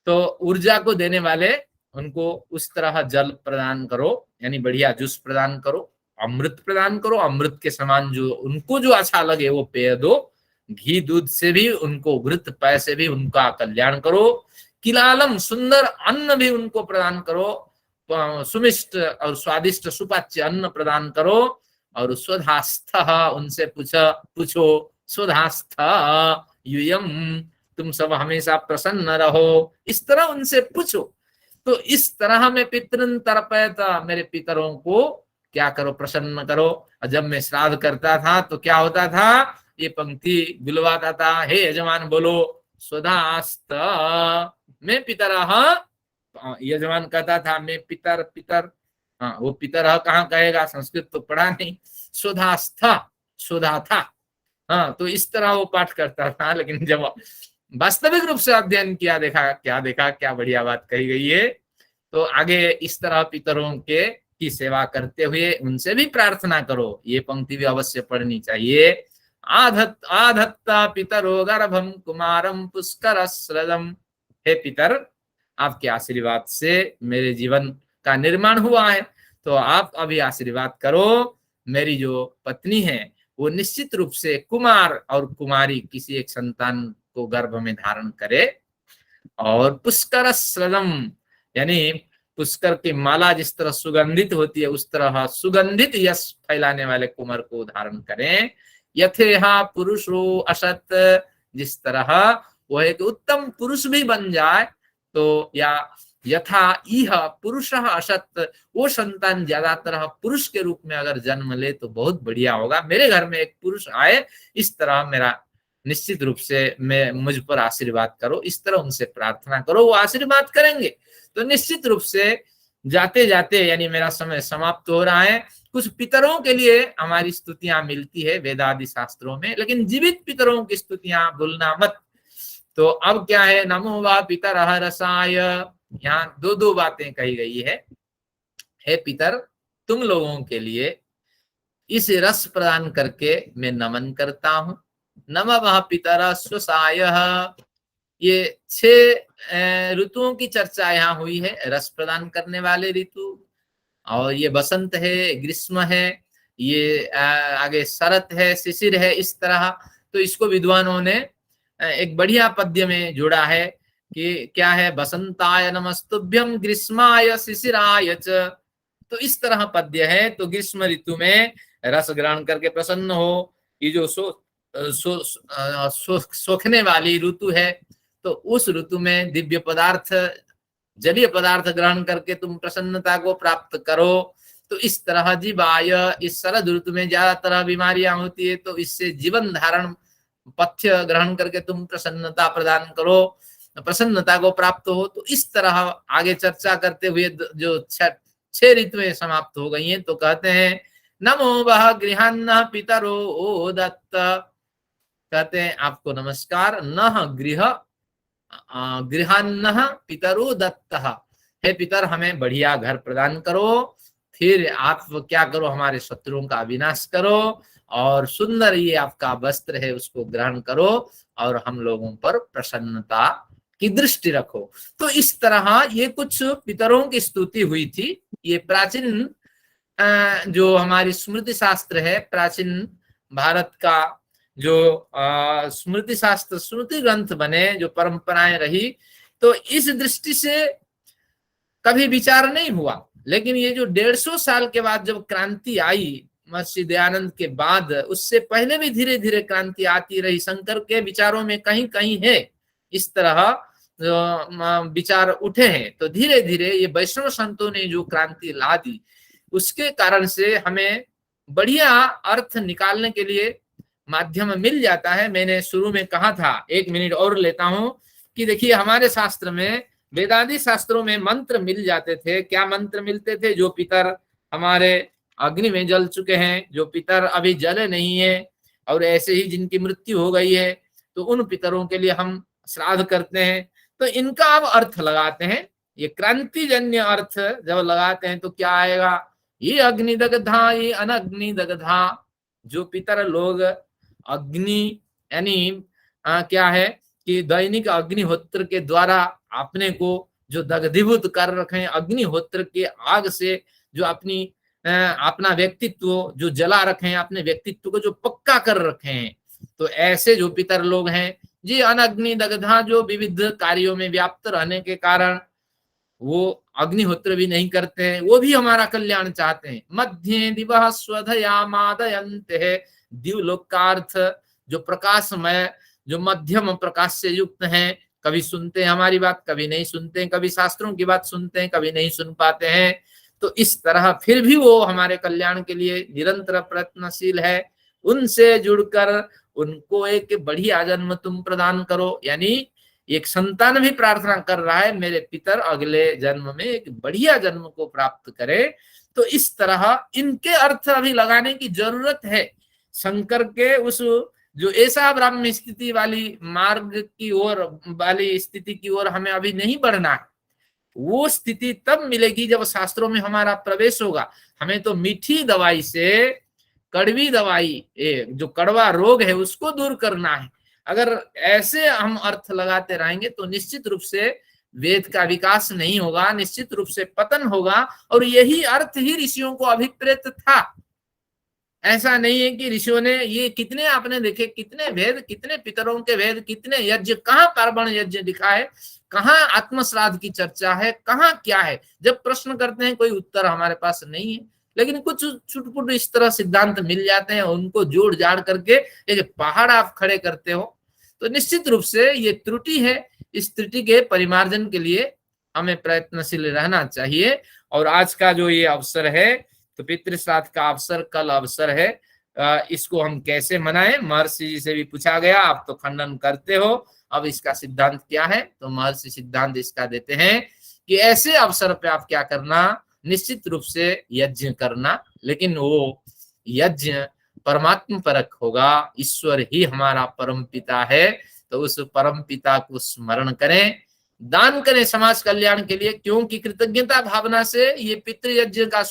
तो ऊर्जा को देने वाले उनको उस तरह जल प्रदान करो, यानी बढ़िया जूस प्रदान करो, अमृत प्रदान करो, अमृत के समान जो उनको जो अच्छा लगे वो पेय दो, घी दूध से भी उनको, घृत पेय से भी उनका कल्याण करो, किलालम सुंदर अन्न भी उनको प्रदान करो, सुमिष्ट और स्वादिष्ट सुपाच्य अन्न प्रदान करो, और स्वधास्थ उनसे पूछो स्वधास्थ यूयम, तुम सब हमेशा प्रसन्न रहो, इस तरह उनसे पूछो। तो इस तरह में पितृन तर्पयत, मेरे पितरों को क्या करो, प्रसन्न करो। और जब मैं श्राद्ध करता था तो क्या होता था, ये पंक्ति बुलवाता था, हे यजमान बोलो स्वधास्त मैं पितरः, यजमान कहता था मैं पितर पितर, हाँ वो पितर कहाँ कहेगा, संस्कृत तो पढ़ा नहीं, स्वधास्था स्वधा था, हाँ तो इस तरह वो पाठ करता था। लेकिन जब वास्तविक रूप से अध्ययन किया, देखा क्या बढ़िया बात कही गई है। तो आगे इस तरह पितरों के की सेवा करते हुए उनसे भी प्रार्थना करो, ये पंक्ति भी अवश्य पढ़नी चाहिए। आधत्ता पितरो गर्भम कुमारम पुष्कर स्रदम, हे पितर, आपके आशीर्वाद से मेरे जीवन का निर्माण हुआ है, तो आप अभी आशीर्वाद करो, मेरी जो पत्नी है वो निश्चित रूप से कुमार और कुमारी किसी एक संतान को गर्भ में धारण करे, और पुष्कर स्रदम यानी पुष्कर की माला जिस तरह सुगंधित होती है उस तरह सुगंधित यश फैलाने वाले कुमार को धारण करें। यथेहा पुरुषो असत, जिस तरह वह एक उत्तम पुरुष भी बन जाए, तो या यथा इह पुरुष असत, वो संतान ज्यादातर पुरुष के रूप में अगर जन्म ले तो बहुत बढ़िया होगा, मेरे घर में एक पुरुष आए, इस तरह मेरा निश्चित रूप से मैं मुझ पर आशीर्वाद करो, इस तरह उनसे प्रार्थना करो, वो आशीर्वाद करेंगे। तो निश्चित रूप से जाते जाते, यानी मेरा समय समाप्त हो रहा है, कुछ पितरों के लिए हमारी स्तुतियां मिलती है वेदादि शास्त्रों में, लेकिन जीवित पितरों की स्तुतियां भूलना मत। तो अब क्या है, नमो वा पितरः रसाय, यहाँ दो बातें कही गई है। हे पितर, तुम लोगों के लिए इस रस प्रदान करके मैं नमन करता हूं। नमः पितरः स्वसायः, ये 6 ऋतुओं की चर्चा यहाँ हुई है, रस प्रदान करने वाले ऋतु, और ये बसंत है, ग्रीष्म है, ये आगे शरत है, शिशिर है, इस तरह। तो इसको विद्वानों ने एक बढ़िया पद्य में जोड़ा है कि क्या है, बसंताय नमस्तुभ्यम ग्रीष्माय शिशिराय च, तो इस तरह पद्य है। तो ग्रीष्म ऋतु में रस ग्रहण करके प्रसन्न हो, ये जो सोखने वाली ऋतु है, तो उस ऋतु में दिव्य पदार्थ, जलीय पदार्थ ग्रहण करके तुम प्रसन्नता को प्राप्त करो। तो इस तरह जीवाय, इस शरद ऋतु में ज्यादातर बीमारियां होती है, तो इससे जीवन धारण पथ्य ग्रहण करके तुम प्रसन्नता प्रदान करो, प्रसन्नता को प्राप्त हो। तो इस तरह आगे चर्चा करते हुए जो 6 ऋतुएं समाप्त हो गई हैं, तो कहते हैं नमो वह गृहान्न पितरो ओ दत्त, कहते हैं आपको नमस्कार, न गृह गृहान्न पितरो दत्त, हे पितर हमें बढ़िया घर प्रदान करो, फिर आप क्या करो, हमारे शत्रुओं का विनाश करो, और सुंदर ये आपका वस्त्र है उसको ग्रहण करो, और हम लोगों पर प्रसन्नता की दृष्टि रखो। तो इस तरह ये कुछ पितरों की स्तुति हुई थी। ये प्राचीन जो हमारी स्मृति शास्त्र है, प्राचीन भारत का जो स्मृति शास्त्र, स्मृति ग्रंथ बने, जो परंपराएं रही, तो इस दृष्टि से कभी विचार नहीं हुआ। लेकिन ये जो 150 साल के बाद जब क्रांति आई महर्षि दयानंद के बाद, उससे पहले भी धीरे धीरे क्रांति आती रही। शंकर के विचारों में कहीं कहीं है इस तरह विचार उठे हैं, तो धीरे धीरे ये वैष्णव संतों ने जो क्रांति ला दी, उसके कारण से हमें बढ़िया अर्थ निकालने के लिए माध्यम मिल जाता है। मैंने शुरू में कहा था, 1 मिनट और लेता हूं, कि देखिए हमारे शास्त्र में, वेदांती शास्त्रों में मंत्र मिल जाते थे। क्या मंत्र मिलते थे? जो पितर हमारे अग्नि में जल चुके हैं, जो पितर अभी जले नहीं है, और ऐसे ही जिनकी मृत्यु हो गई है, तो उन पितरों के लिए हम श्राद्ध करते हैं। तो इनका अब अर्थ लगाते हैं। ये क्रांतिजन्य अर्थ जब लगाते हैं तो क्या आएगा? ये अग्निदग्धा, ये अनग्निदग्धा, जो पितर लोग अग्नि यानी क्या है कि दैनिक अग्निहोत्र के द्वारा अपने को जो दग्धीभूत कर रखे हैं, अग्निहोत्र के आग से जो अपना व्यक्तित्व जो जला रखे हैं, अपने व्यक्तित्व को जो पक्का कर रखे हैं, तो ऐसे जो पितर लोग हैं जी, अनग्नि दग्धा, जो विविध कार्यों में व्याप्त रहने के कारण वो अग्निहोत्र भी नहीं करते हैं, वो भी हमारा कल्याण चाहते हैं। मध्य दिवः स्वधया मादयन्ते है, दिवलोकार्थ, जो प्रकाशमय, जो मध्यम प्रकाश से युक्त हैं, कभी सुनते हैं हमारी बात, कभी नहीं सुनते हैं, कभी शास्त्रों की बात सुनते हैं, कभी नहीं सुन पाते हैं। तो इस तरह फिर भी वो हमारे कल्याण के लिए निरंतर प्रयत्नशील है। उनसे जुड़कर उनको एक बढ़िया जन्म तुम प्रदान करो, यानी एक संतान भी प्रार्थना कर रहा है, मेरे पितर अगले जन्म में एक बढ़िया जन्म को प्राप्त करे। तो इस तरह इनके अर्थ अभी लगाने की जरूरत है। शंकर के उस जो ऐसा ब्राह्म स्थिति वाली मार्ग की ओर वाली स्थिति की ओर हमें अभी नहीं बढ़ना है। वो स्थिति तब मिलेगी जब शास्त्रों में हमारा प्रवेश होगा। हमें तो मीठी दवाई से कड़वी दवाई, जो कड़वा रोग है उसको दूर करना है। अगर ऐसे हम अर्थ लगाते रहेंगे तो निश्चित रूप से वेद का विकास नहीं होगा, निश्चित रूप से पतन होगा। और यही अर्थ ही ऋषियों को अभिप्रेत था। ऐसा नहीं है कि ऋषियों ने ये कितने, आपने देखे कितने वेद, कितने पितरों के वेद, कितने यज्ञ, कहाँ पार्वण यज्ञ लिखा है, कहाँ आत्मश्राद्ध की चर्चा है, कहाँ क्या है। जब प्रश्न करते हैं कोई उत्तर हमारे पास नहीं है, लेकिन कुछ छुटपुट इस तरह सिद्धांत मिल जाते हैं, उनको जोड़ जाड़ करके एक पहाड़ आप खड़े करते हो। तो निश्चित रूप से ये त्रुटि है। इस त्रुटि के परिमार्जन के लिए हमें प्रयत्नशील रहना चाहिए। और आज का जो ये अवसर है, तो पितृश्राद्ध का अवसर, कल अवसर है, इसको हम कैसे मनाएं? महर्षि जी से भी पूछा गया, आप तो खंडन करते हो, अब इसका सिद्धांत क्या है? तो महर्षि सिद्धांत इसका देते हैं कि ऐसे अवसर पे आप क्या करना, निश्चित रूप से यज्ञ करना, लेकिन वो यज्ञ परमात्मा परक होगा। ईश्वर ही हमारा परम पिता है, तो उस परम पिता को स्मरण करें, दान करें समाज कल्याण के लिए, क्योंकि कृतज्ञता भावना से ये पितृयज्ञ का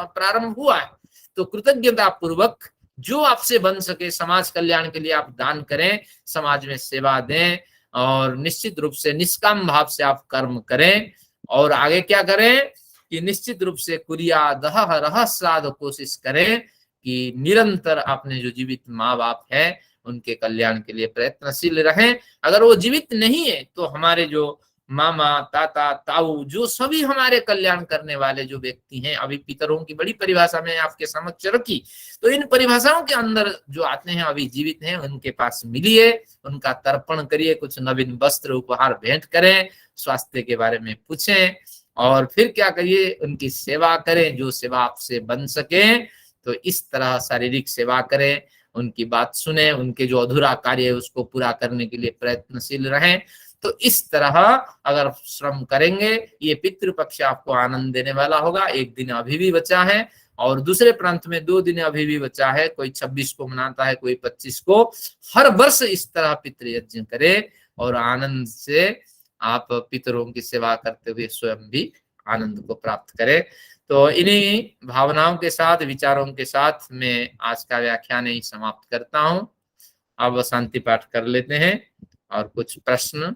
प्रारंभ हुआ है। तो कृतज्ञता पूर्वक जो आपसे बन सके समाज कल्याण के लिए आप दान करें, समाज में सेवा दें, और निश्चित रूप से निष्काम भाव से आप कर्म करें। और आगे क्या करें कि निश्चित रूप से कुर्यादः रः श्राद्ध, कोशिश करें कि निरंतर अपने जो जीवित माँ बाप हैं उनके कल्याण के लिए प्रयत्नशील रहें। अगर वो जीवित नहीं है तो हमारे जो मामा, ताता, ताऊ, जो सभी हमारे कल्याण करने वाले जो व्यक्ति हैं, अभी पितरों की बड़ी परिभाषा में आपके समक्ष रखी, तो इन परिभाषाओं के अंदर जो आते हैं अभी जीवित हैं, उनके पास मिलिए, उनका तर्पण करिए, कुछ नवीन वस्त्र उपहार भेंट करें, स्वास्थ्य के बारे में पूछें, और फिर क्या करिए, उनकी सेवा करें, जो सेवा आपसे बन सके। तो इस तरह शारीरिक सेवा करें, उनकी बात सुने, उनके जो अधूरा कार्य है उसको पूरा करने के लिए प्रयत्नशील रहें। तो इस तरह अगर श्रम करेंगे, ये पितृपक्ष आपको आनंद देने वाला होगा। 1 दिन अभी भी बचा है, और दूसरे प्रांत में 2 दिन अभी भी बचा है। कोई 26 को मनाता है, कोई 25 को। हर वर्ष इस तरह पितृयज्ञ करे, और आनंद से आप पितरों की सेवा करते हुए स्वयं भी आनंद को प्राप्त करें। तो इन्हीं भावनाओं के साथ, विचारों के साथ मैं आज का व्याख्यान ही समाप्त करता हूँ। अब शांति पाठ कर लेते हैं, और कुछ प्रश्न